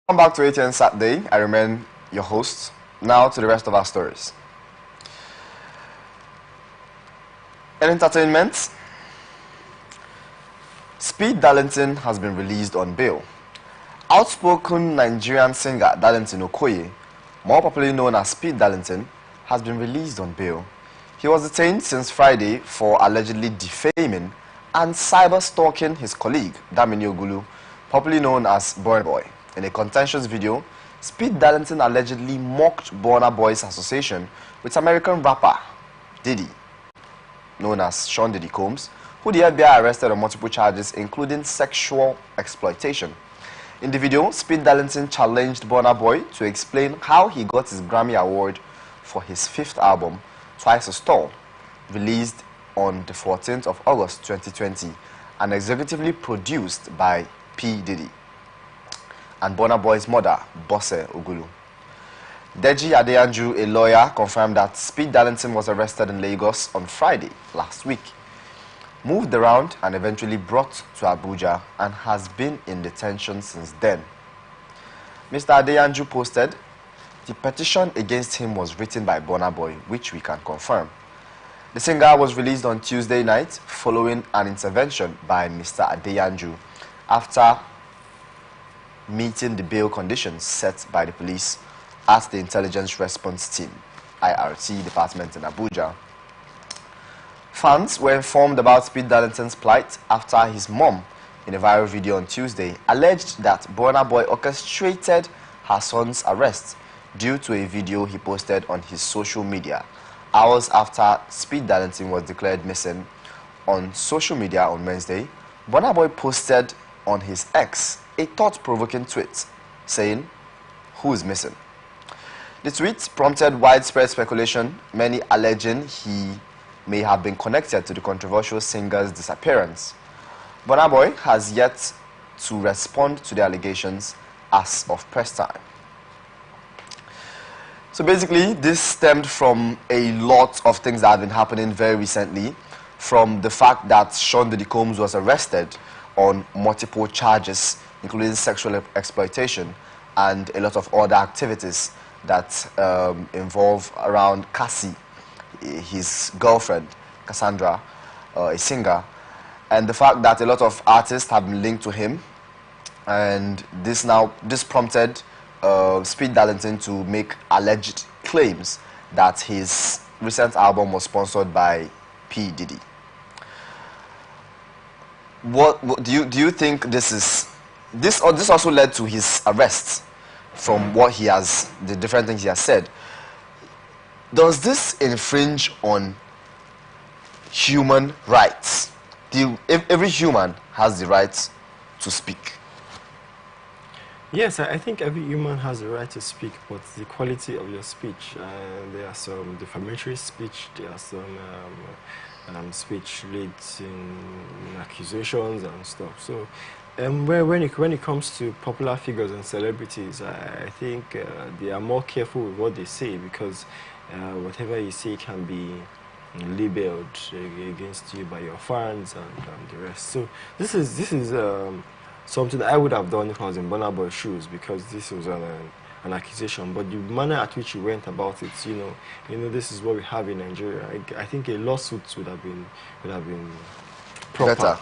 Welcome back to Atn Saturday. I remain your host. Now to the rest of our stories. In entertainment, Speed Darlington has been released on bail. Outspoken Nigerian singer Darlington Okoye, more popularly known as Speed Darlington, has been released on bail. He was detained since Friday for allegedly defaming and cyber-stalking his colleague, Damini Ogulu, popularly known as Burna Boy. In a contentious video, Speed Darlington allegedly mocked Burna Boy's association with American rapper Diddy, known as Sean Diddy Combs, who the FBI arrested on multiple charges, including sexual exploitation. In the video, Speed Darlington challenged Burna Boy to explain how he got his Grammy Award for his fifth album, Twice as Tall, released on the 14th of August 2020 and executively produced by P. Diddy and Burna Boy's mother, Bose Ogulu. Deji Adeyanju, a lawyer, confirmed that Speed Darlington was arrested in Lagos on Friday last week, moved around and eventually brought to Abuja and has been in detention since then. Mr. Adeyanju posted, "The petition against him was written by Burna Boy, which we can confirm." The singer was released on Tuesday night following an intervention by Mr. Adeyanju after meeting the bail conditions set by the police at the Intelligence Response Team, IRT department in Abuja. Fans were informed about Speed Darlington's plight after his mom, in a viral video on Tuesday, alleged that Burna Boy orchestrated her son's arrest due to a video he posted on his social media hours after Speed Darlington was declared missing on social media on Wednesday. Burna Boy posted on his X a thought-provoking tweet saying, "Who is missing?" The tweet prompted widespread speculation, many alleging he may have been connected to the controversial singer's disappearance. Burna Boy has yet to respond to the allegations as of press time. So basically, this stemmed from a lot of things that have been happening very recently, from the fact that Sean Diddy Combs was arrested on multiple charges, including sexual exploitation and a lot of other activities that involve around Cassie, his girlfriend, Cassandra, a singer, and the fact that a lot of artists have been linked to him, and this prompted Speed Darlington to make alleged claims that his recent album was sponsored by P. Diddy. What do you think this also led to his arrest? From what he has, the different things he has said, does this infringe on human rights? Every human has the right to speak. Yes, I think every human has the right to speak, but the quality of your speech, there are some defamatory speech, there are some speech leads in accusations and stuff. So when it comes to popular figures and celebrities, I think they are more careful with what they say, because whatever you say can be labeled against you by your fans and the rest. So this is something that I would have done if I was in Burna Boy's shoes, because this was an accusation. But the manner at which you went about it, you know, this is what we have in Nigeria. I think a lawsuit would have been proper. Better.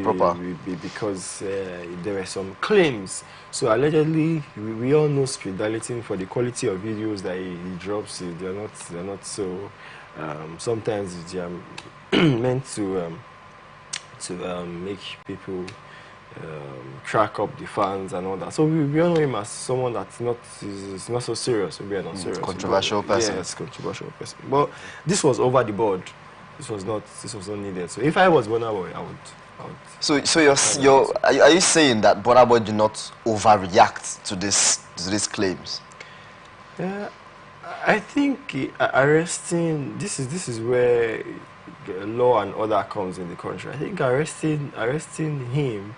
Proper. Because there were some claims. So allegedly, we all know Speed Darlington for the quality of videos that he drops. They're not so. Sometimes they are meant to make people track up the fans and all that. So we all know him as someone that's not so serious. Maybe not serious. Controversial person. Yes, controversial person. But this was over the board. This was not needed. So if I was Burna Boy, I would. So are you saying that Burna Boy did not overreact to these claims? I think arresting, this is where law and order comes in the country. I think arresting him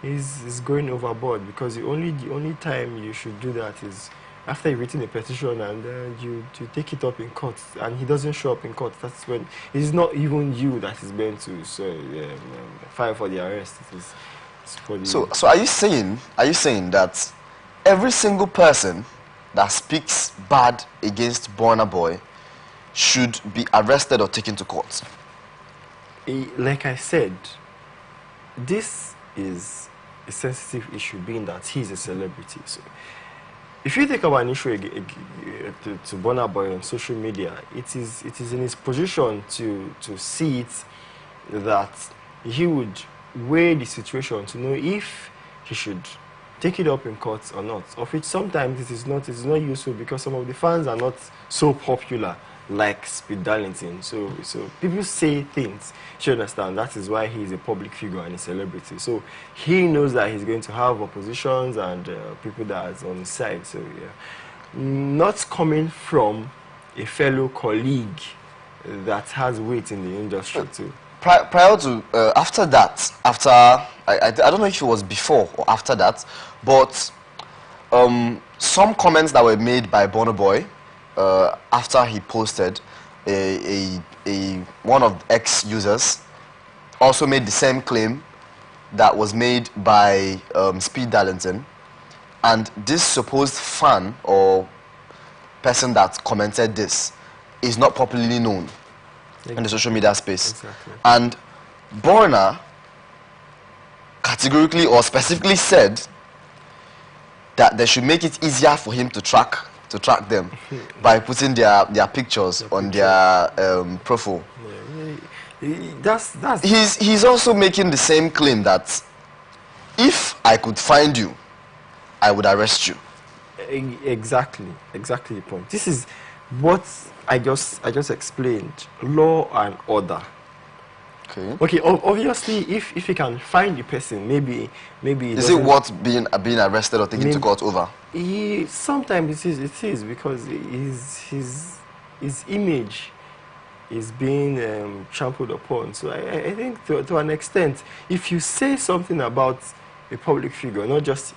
is going overboard, because the only time you should do that is after you've written a petition and you take it up in court, and he doesn't show up in court. That's when it's not even you that is meant to file for the arrest. It's for the so are you saying that every single person that speaks bad against Burna Boy should be arrested or taken to court? Like I said, this is a sensitive issue, being that he's a celebrity. So if you think about an issue to Burna Boy on social media, it is in his position to see it that he would weigh the situation to know if he should take it up in court or not. Of which sometimes it is not useful, because some of the fans are not so popular like Speed Darlington. So people say things. You understand, that is why he is a public figure and a celebrity. So he knows that he's going to have oppositions and people that are on his side. So yeah, not coming from a fellow colleague that has weight in the industry too. Prior to I don't know if it was before or after that, but some comments that were made by Burna Boy after he posted, one of X users also made the same claim that was made by Speed Darlington, and this supposed fan or person that commented this is not popularly known in the social media space. Exactly. And Burna categorically or specifically said that they should make it easier for him to track them by putting their pictures on their profile. That's He's also making the same claim that if I could find you, I would arrest you. exactly the point. This is what I just explained. Law and order. Okay. Okay, obviously, if you can find the person, maybe Is it worth being arrested or taken to court over? Sometimes it is because his image is being trampled upon. So I think to an extent, if you say something about a public figure, not just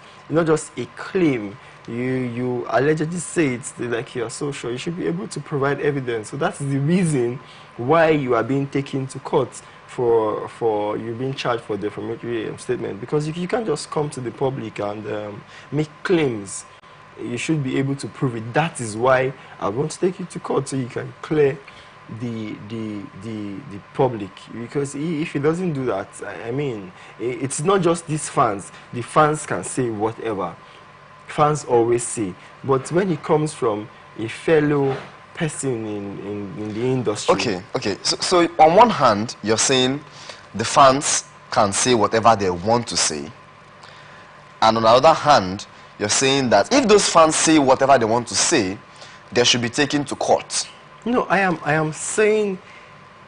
a claim, you allegedly say it like you are so sure, you should be able to provide evidence. So that's the reason why you are being taken to court for you being charged for defamatory statement, because you can't just come to the public and make claims. You should be able to prove it. That is why I want to take you to court, so you can clear the public, because if he doesn't do that, I mean, it's not just these fans. The fans can say whatever. Fans always say, but when it comes from a fellow person in the industry. Okay. So on one hand, you're saying the fans can say whatever they want to say, and on the other hand, you're saying that if those fans say whatever they want to say, they should be taken to court. No, I am saying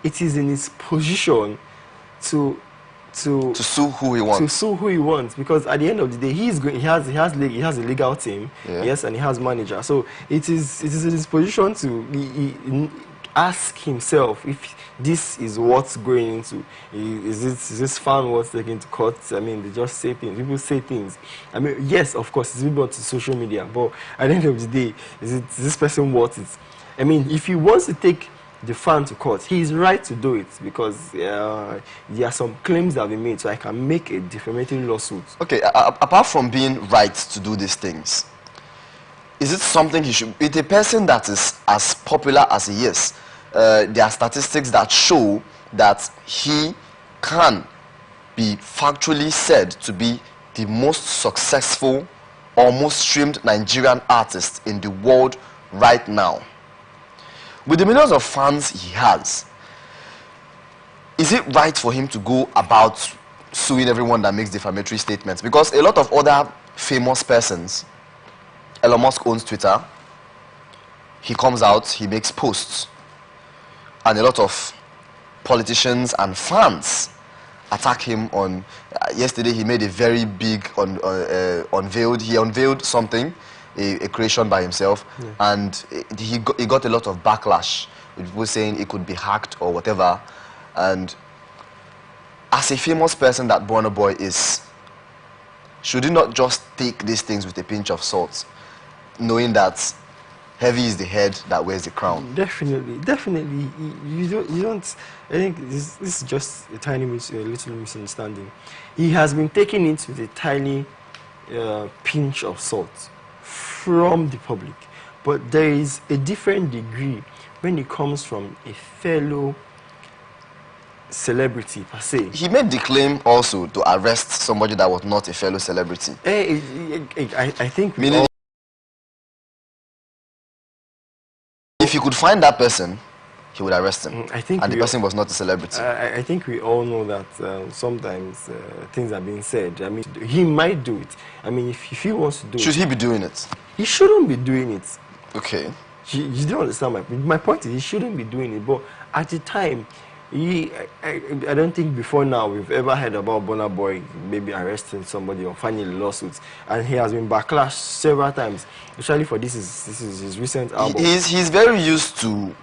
it is in his position to sue who he wants. To sue who he wants, because at the end of the day, he has a legal team, yeah. Yes, and he has manager. So it is in his position to ask himself if this is what's going into. Is this fan what's taken to court? I mean, they just say things. People say things. I mean, yes, of course, it's people on social media, but at the end of the day, is this person worth it? I mean, if he wants to take the fan to court, he is right to do it, because there are some claims that have been made, so I can make a defamatory lawsuit. Okay, apart from being right to do these things, is it something he should... With a person that is as popular as he is, there are statistics that show that he can be factually said to be the most successful or most streamed Nigerian artist in the world right now. With the millions of fans he has, is it right for him to go about suing everyone that makes defamatory statements? Because a lot of other famous persons, Elon Musk owns Twitter, he comes out, he makes posts, and a lot of politicians and fans attack him on... yesterday he made a very big he unveiled something, a creation by himself, and he got a lot of backlash, with people saying it could be hacked or whatever. And as a famous person that Burna Boy is, should he not just take these things with a pinch of salt, knowing that heavy is the head that wears the crown? Definitely. You don't. I think this is just a little misunderstanding. He has been taking it with a tiny pinch of salt from the public, but there is a different degree when it comes from a fellow celebrity per se. He made the claim also to arrest somebody that was not a fellow celebrity. I think meaning, if he could find that person, he would arrest him. And the person was not a celebrity. I think we all know that sometimes things are being said. I mean, he might do it. I mean, if he wants to do it... Should he be doing it? He shouldn't be doing it. Okay. You don't understand my point is, he shouldn't be doing it. But at the time, I don't think before now we've ever heard about Burna Boy maybe arresting somebody or finding lawsuits, and he has been backlashed several times, especially for this is his recent album. He's very used to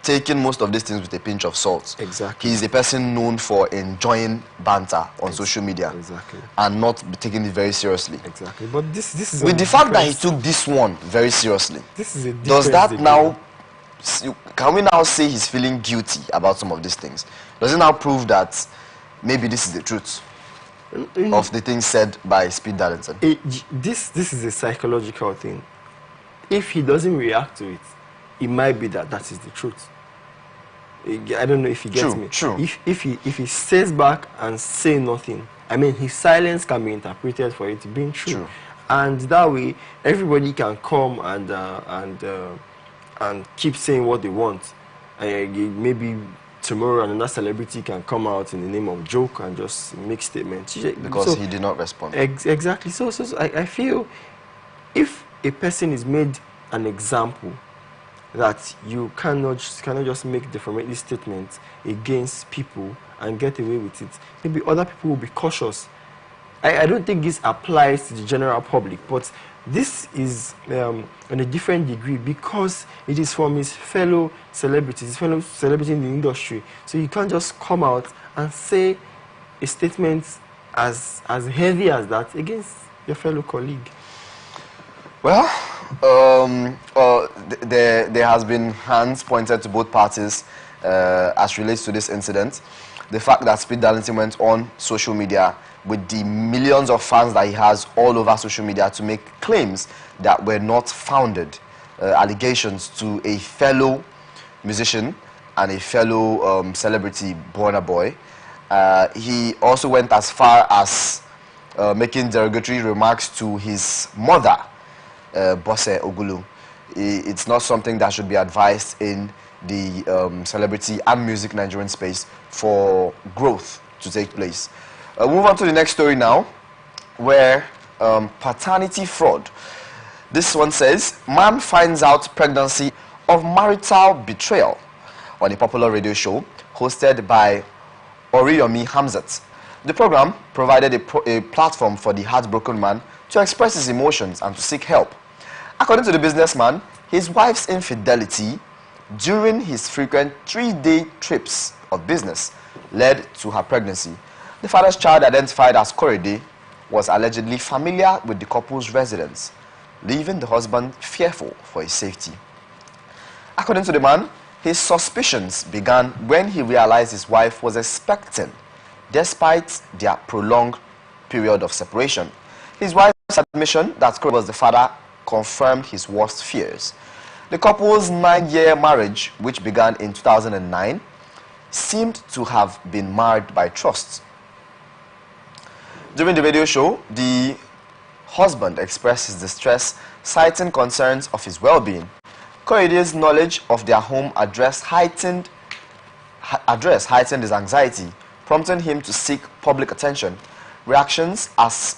taking most of these things with a pinch of salt. Exactly. He's a person known for enjoying banter on social media. Exactly. And not taking it very seriously. Exactly. But this is with the fact that he took this one very seriously. This is a does that now... Can we now say he's feeling guilty about some of these things? Does it now prove that maybe this is the truth of the things said by Speed Darlington? This is a psychological thing. If he doesn't react to it, it might be that is the truth. I don't know if he gets me. True. If he stays back and say nothing, I mean, his silence can be interpreted for it being true. And that way, everybody can come and keep saying what they want. Maybe tomorrow another celebrity can come out in the name of joke and just make statements. Because he did not respond. Exactly. So I feel if a person is made an example that you cannot just make defamatory statements against people and get away with it, maybe other people will be cautious. I don't think this applies to the general public, but this is on a different degree because it is from his fellow celebrities, his fellow celebrity in the industry. So you can't just come out and say a statement as heavy as that against your fellow colleague. Well, there has been hands pointed to both parties as relates to this incident. The fact that Speed Darlington went on social media with the millions of fans that he has all over social media to make claims that were not founded, allegations to a fellow musician and a fellow celebrity, Burna Boy. He also went as far as making derogatory remarks to his mother, Bose Ogulu. It's not something that should be advised in the celebrity and music Nigerian space for growth to take place. We'll move on to the next story now, where paternity fraud. This one says, man finds out pregnancy of marital betrayal on a popular radio show hosted by Oriyomi Hamzat. The program provided a platform for the heartbroken man to express his emotions and to seek help. According to the businessman, his wife's infidelity during his frequent 3-day trips of business led to her pregnancy. The father's child, identified as Korede, was allegedly familiar with the couple's residence, leaving the husband fearful for his safety. According to the man, his suspicions began when he realized his wife was expecting, despite their prolonged period of separation. His wife's admission that Korede was the father confirmed his worst fears. The couple's 9-year marriage, which began in 2009, seemed to have been marred by trust. During the radio show, the husband expressed his distress, citing concerns of his well-being. Korede's knowledge of their home address heightened his anxiety, prompting him to seek public attention. Reactions as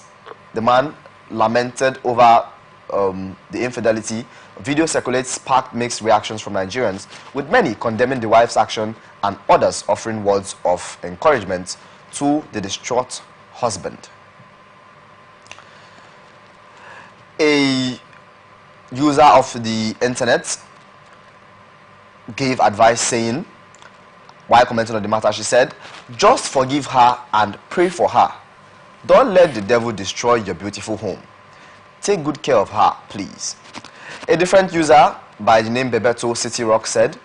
the man lamented over the infidelity. Video circulates sparked mixed reactions from Nigerians, with many condemning the wife's action and others offering words of encouragement to the distraught husband. A user of the internet gave advice saying, while commenting on the matter, she said, "Just forgive her and pray for her. Don't let the devil destroy your beautiful home. Take good care of her, please." A different user by the name Bebeto City Rock said,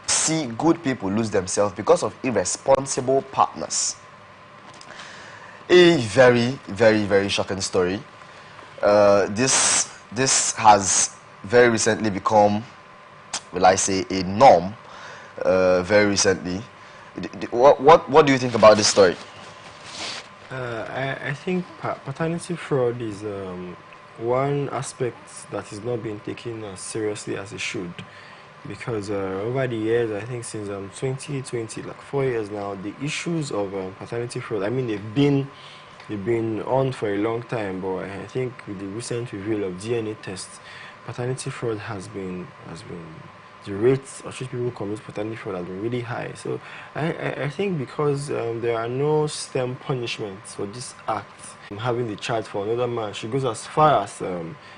"See good people lose themselves because of irresponsible partners." A very, very, very shocking story. This has very recently become, will I say, a norm. Very recently. What do you think about this story? I think paternity fraud is one aspect that is not being taken as seriously as it should, because over the years, I think since 2020, like 4 years now, the issues of paternity fraud, I mean, they've been on for a long time, but I think with the recent reveal of DNA tests, paternity fraud has been the rates of which people commit paternity fraud has been really high. So I think because there are no stem punishments for this act, having the child for another man, she goes as far as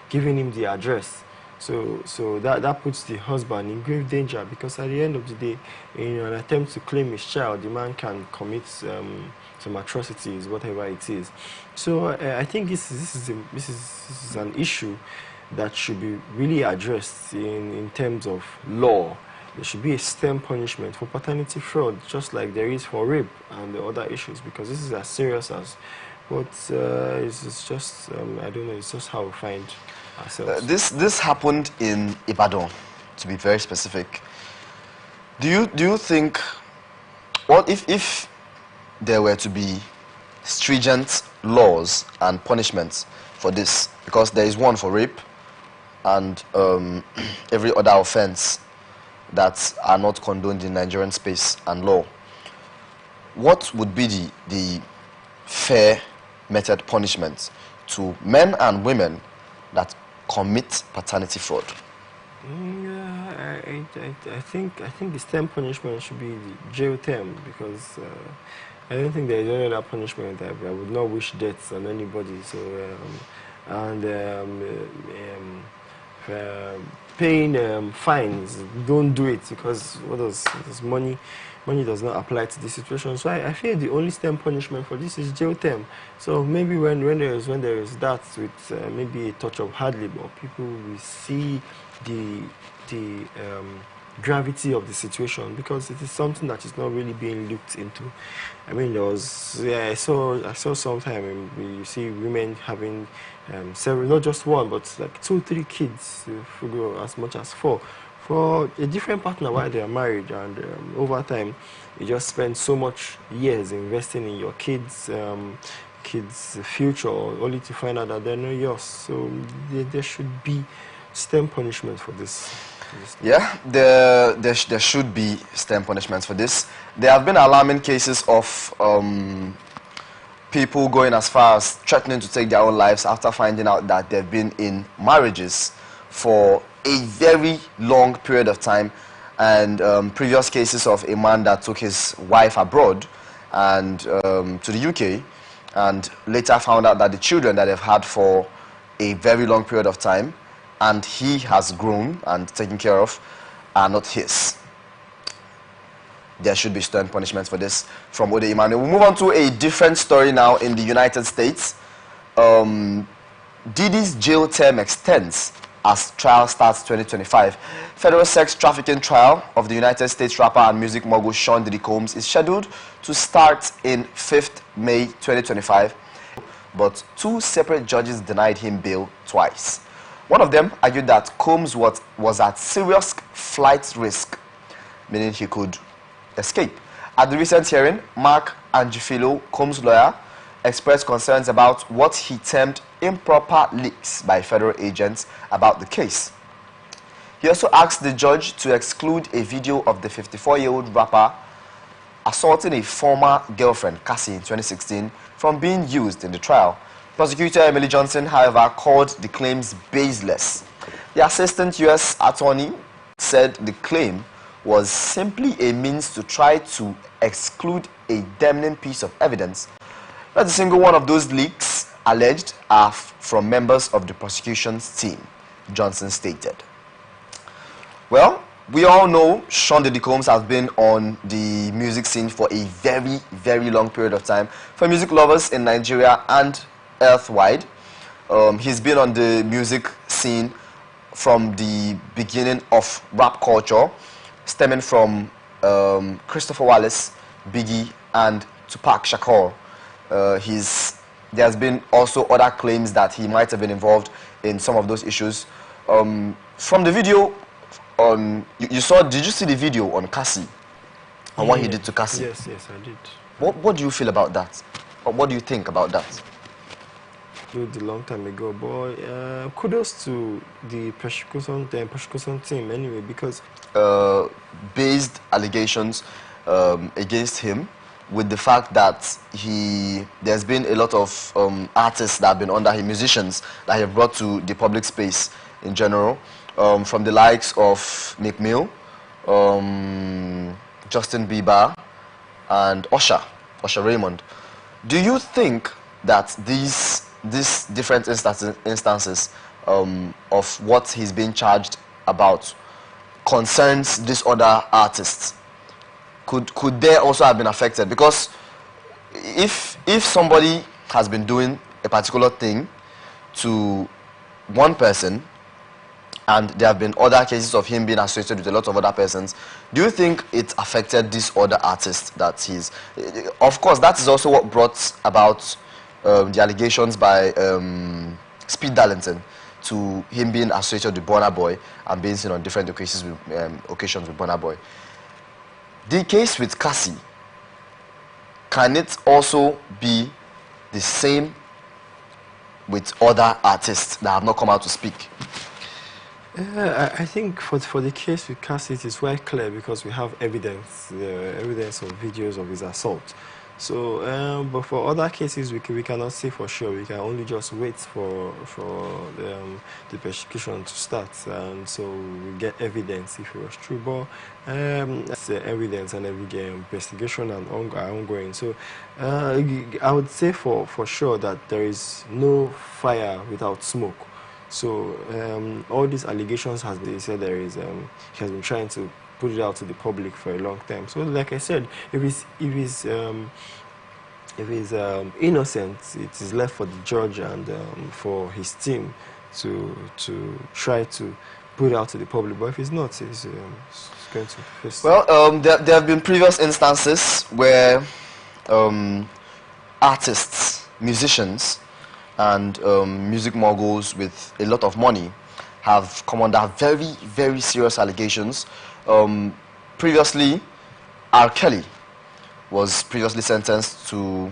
giving him the address. So that puts the husband in grave danger, because at the end of the day, in an attempt to claim his child, the man can commit some atrocities, whatever it is. So I think this is an issue that should be really addressed in terms of law. There should be a stern punishment for paternity fraud, just like there is for rape and the other issues, because this is as serious as. But it's just I don't know. It's just how we find ourselves. This happened in Ibadan, to be very specific. Do you think, what if there were to be stringent laws and punishments for this, because there is one for rape and every other offense that are not condoned in Nigerian space and law, what would be the fair method punishment to men and women that commit paternity fraud? I think the stem punishment should be the jail term, because I don't think there is any other punishment. I would not wish death on anybody. So paying fines, don't do it, because what does money does not apply to this situation. So I feel the only stem punishment for this is jail term. So maybe when there is that with maybe a touch of hard labor, people will see the gravity of the situation, because it is something that is not really being looked into. I mean, there was, I saw sometime you see women having several, not just one, but like 2, 3 kids, as much as 4, for a different partner while they are married, and over time, you just spend so much years investing in your kids' future, only to find out that they're not yours. So there should be stem punishment for this. Yeah, there should be stem punishments for this. There have been alarming cases of people going as far as threatening to take their own lives after finding out that they've been in marriages for a very long period of time, and previous cases of a man that took his wife abroad and to the UK, and later found out that the children that they've had for a very long period of time and he has grown and taken care of are not his. There should be stern punishments for this from Ode Emmanuel. We'll move on to a different story now in the United States. Diddy's jail term extends as trial starts 2025. Federal sex trafficking trial of the United States rapper and music mogul Sean Diddy Combs is scheduled to start in 5th May 2025, but 2 separate judges denied him bail twice. One of them argued that Combs was at serious flight risk, meaning he could escape. At the recent hearing, Mark Angifilo, Combs' lawyer, expressed concerns about what he termed improper leaks by federal agents about the case. He also asked the judge to exclude a video of the 54-year-old rapper assaulting a former girlfriend, Cassie, in 2016 from being used in the trial. Prosecutor Emily Johnson, however, called the claims baseless. The assistant U.S. attorney said the claim was simply a means to try to exclude a damning piece of evidence. Not a single one of those leaks alleged are from members of the prosecution's team, Johnson stated. Well, we all know Sean Diddy Combs has been on the music scene for a very, very long period of time. For music lovers in Nigeria and earthwide, he's been on the music scene from the beginning of rap culture, stemming from Christopher Wallace, Biggie, and Tupac Shakur. There's been also other claims that he might have been involved in some of those issues. From the video, did you see the video on Cassie and what he did to Cassie? Yes, I did. What do you feel about that? What do you think about that? A long time ago, but kudos to the prosecution team anyway, because based allegations against him, with the fact that there's been a lot of artists that have been under him, musicians that have brought to the public space in general, from the likes of Meek Mill, Justin Bieber, and Usher Raymond. Do you think that these different instances of what he's being charged about concerns these other artists? Could they also have been affected? Because if somebody has been doing a particular thing to one person, and there have been other cases of him being associated with a lot of other persons, do you think it affected this other artist that he's... Of course, that is also what brought about the allegations by Speed Darlington to him being associated with Burna Boy and being seen on different occasions with Burna Boy. The case with Cassie, can it also be the same with other artists that have not come out to speak? I think for the case with Cassie, it is quite clear because we have evidence of videos of his assault. So, but for other cases, we cannot say for sure. We can only just wait for the persecution to start, and so we get evidence if it was true. But that's evidence, and every investigation and are ongoing. So I would say for sure that there is no fire without smoke. So all these allegations they said there is he has been trying to put it out to the public for a long time. So, like I said, if he's innocent, it is left for the judge and for his team to try to put it out to the public. But if he's not, he's going to face. Well, there have been previous instances where artists, musicians, and music moguls with a lot of money have come under very, very serious allegations. Previously, R. Kelly was previously sentenced to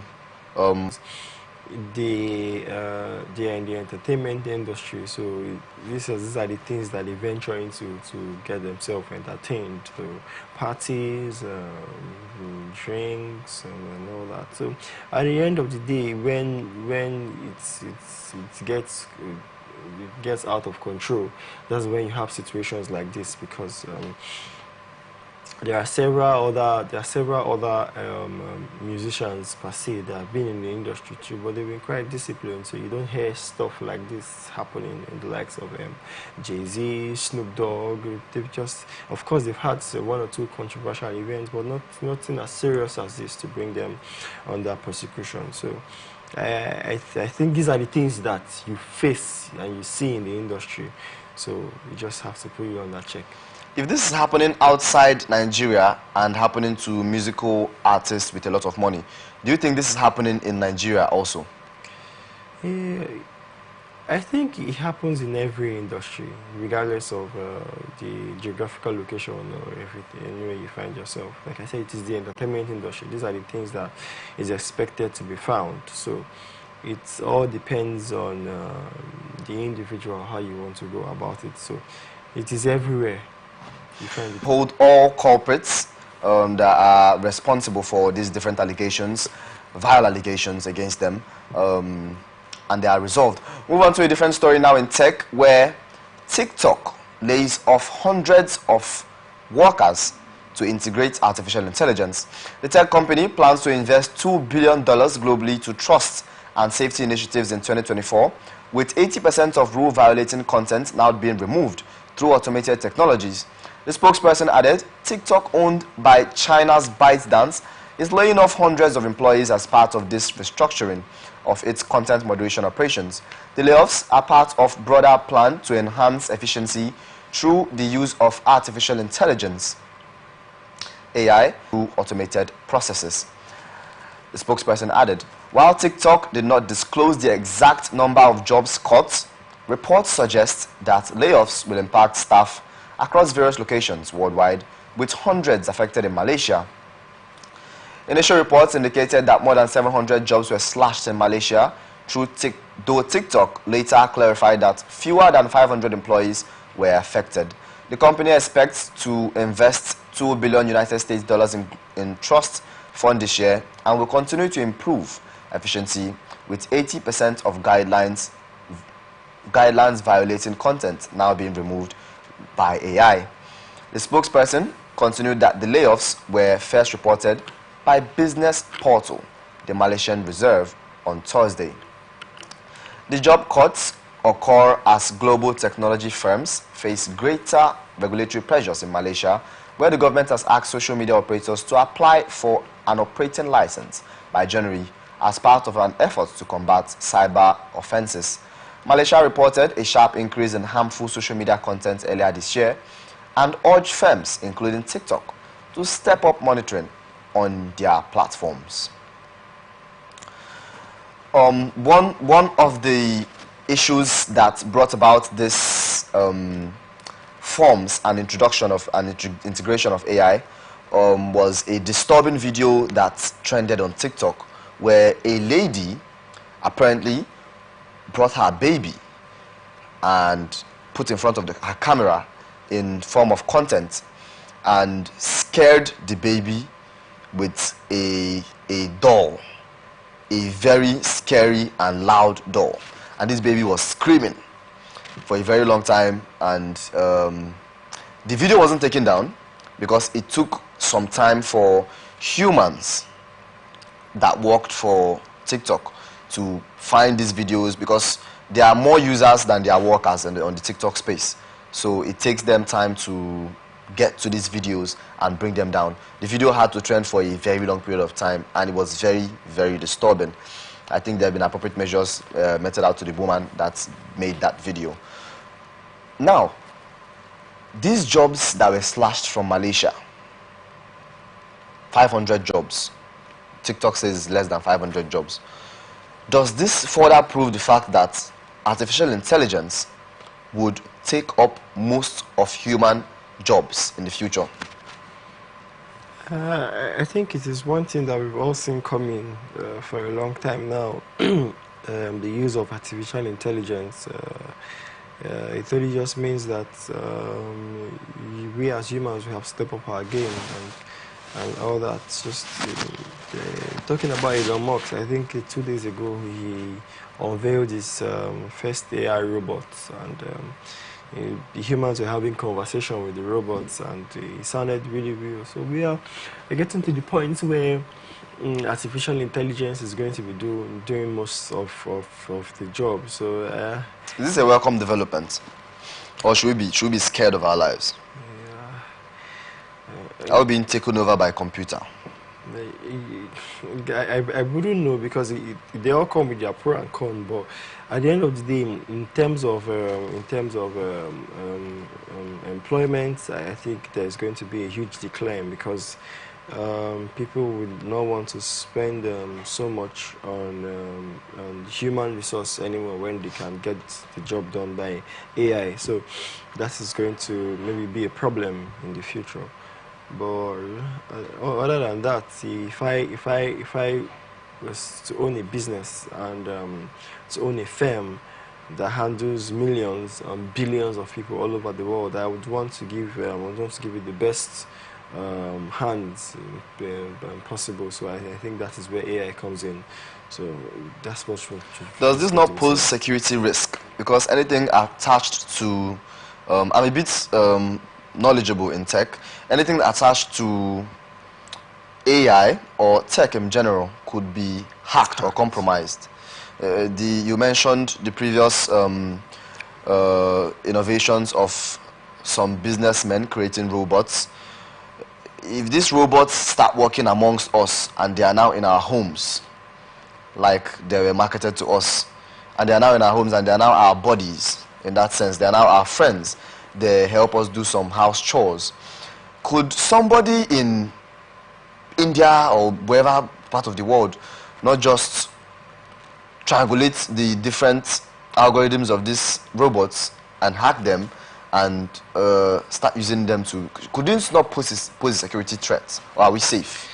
they are in the entertainment industry, so these are the things that they venture into to get themselves entertained, so parties, drinks, and all that. So at the end of the day, when it gets out of control, that's when you have situations like this, because there are several other musicians per se that have been in the industry too, but they've been quite disciplined, so you don't hear stuff like this happening in the likes of Jay-Z, Snoop Dogg. They've just, of course, they've had one or two controversial events, but nothing as serious as this to bring them under persecution. So I think these are the things that you face and you see in the industry, so you just have to put it on that check. If this is happening outside Nigeria and happening to musical artists with a lot of money, do you think this is happening in Nigeria also? I think it happens in every industry, regardless of the geographical location or everything, anywhere you find yourself. Like I said, it is the entertainment industry. These are the things that is expected to be found. So it all depends on the individual, how you want to go about it. So it is everywhere. Hold all culprits that are responsible for these different allegations, vile allegations against them, and they are resolved. Move on to a different story now in tech, where TikTok lays off hundreds of workers to integrate artificial intelligence. The tech company plans to invest $2 billion globally to trust and safety initiatives in 2024, with 80% of rule-violating content now being removed through automated technologies. The spokesperson added, TikTok, owned by China's ByteDance, is laying off hundreds of employees as part of this restructuring of its content moderation operations. The layoffs are part of a broader plan to enhance efficiency through the use of artificial intelligence, AI, through automated processes. The spokesperson added, while TikTok did not disclose the exact number of jobs cut, reports suggest that layoffs will impact staff across various locations worldwide, with hundreds affected in Malaysia. Initial reports indicated that more than 700 jobs were slashed in Malaysia, though TikTok later clarified that fewer than 500 employees were affected. The company expects to invest $2 billion United States dollars in trust fund this year and will continue to improve efficiency, with 80% of guidelines violating content now being removed by AI. The spokesperson continued that the layoffs were first reported by Business Portal, the Malaysian Reserve, on Thursday. The job cuts occur as global technology firms face greater regulatory pressures in Malaysia, where the government has asked social media operators to apply for an operating license by January as part of an effort to combat cyber offenses. Malaysia reported a sharp increase in harmful social media content earlier this year and urged firms, including TikTok, to step up monitoring on their platforms. One of the issues that brought about this forms and introduction of integration of AI was a disturbing video that trended on TikTok, where a lady apparently brought her baby and put in front of her camera in form of content and scared the baby with a doll, a very scary and loud doll, and this baby was screaming for a very long time, and the video wasn't taken down because it took some time for humans that worked for TikTok to find these videos, because there are more users than there are workers on the TikTok space. So it takes them time to get to these videos and bring them down. The video had to trend for a very long period of time, and it was very, very disturbing. I think there have been appropriate measures meted out to the woman that made that video. Now, these jobs that were slashed from Malaysia, 500 jobs. TikTok says less than 500 jobs. Does this further prove the fact that artificial intelligence would take up most of human jobs in the future? I think it is one thing that we've all seen coming for a long time now. The use of artificial intelligence. It really just means that we as humans, we have stepped up our game and all that. Just talking about Elon Musk, I think 2 days ago he unveiled his first AI robots, and the humans were having conversation with the robots, and it sounded really real. So we are getting to the point where artificial intelligence is going to be doing most of the job. So is this a welcome development, or should we be scared of our lives? Are we being taken over by computer? I wouldn't know, because they all come with their pro and con. But at the end of the day, in terms of employment, I think there's going to be a huge decline, because people would not want to spend so much on human resource anymore when they can get the job done by AI. So that is going to maybe be a problem in the future. But other than that, if I was to own a business and to own a firm that handles millions and billions of people all over the world, I would want to give it the best hands possible. So I think that is where AI comes in. So that's much. Does this not pose security risk? Because anything attached to, I'm a bit knowledgeable in tech. Anything attached to AI or tech in general could be hacked or compromised. You mentioned the previous innovations of some businessmen creating robots. If these robots start working amongst us and they are now in our homes, like they were marketed to us, and they are now in our homes and they are now our buddies, in that sense, they are now our friends, they help us do some house chores. Could somebody in India or wherever part of the world not just triangulate the different algorithms of these robots and hack them and start using them to... Could this not pose a security threat, or are we safe?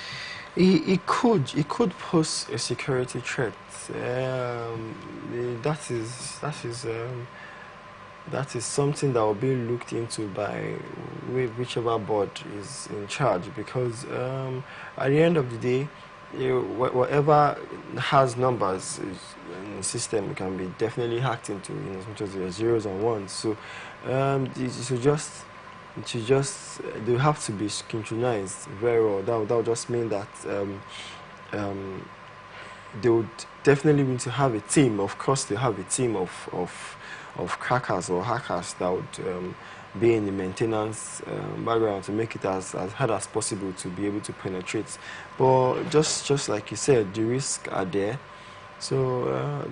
It could pose a security threat. That is something that will be looked into by whichever board is in charge, because at the end of the day, whatever has numbers in the system can be definitely hacked into, as much as there are zeros and ones. So they have to be synchronized very well. That would just mean that they would definitely need to have a team. Of course, they have a team of crackers or hackers that would be in the maintenance background to make it as hard as possible to be able to penetrate. But just like you said, the risks are there. So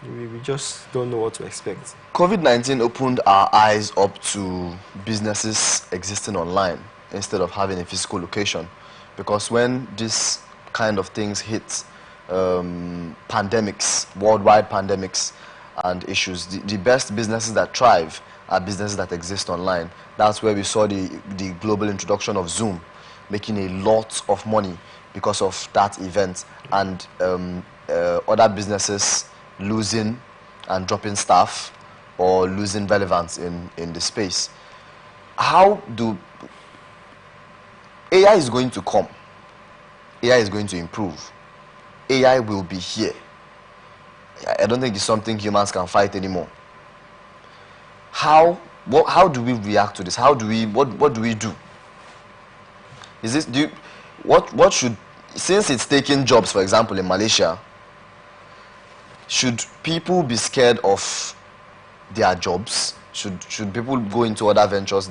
we just don't know what to expect. COVID-19 opened our eyes up to businesses existing online instead of having a physical location. Because when this kind of things hit, pandemics, worldwide pandemics and issues, the best businesses that thrive are businesses that exist online. That's where we saw the global introduction of Zoom, making a lot of money because of that event, and other businesses losing and dropping staff or losing relevance in the space. How do... AI is going to come. AI is going to improve. AI will be here. I don't think it's something humans can fight anymore. How do we react to this? What do we do? Is this what should, since it's taking jobs, for example, in Malaysia, should people be scared of their jobs? Should people go into other ventures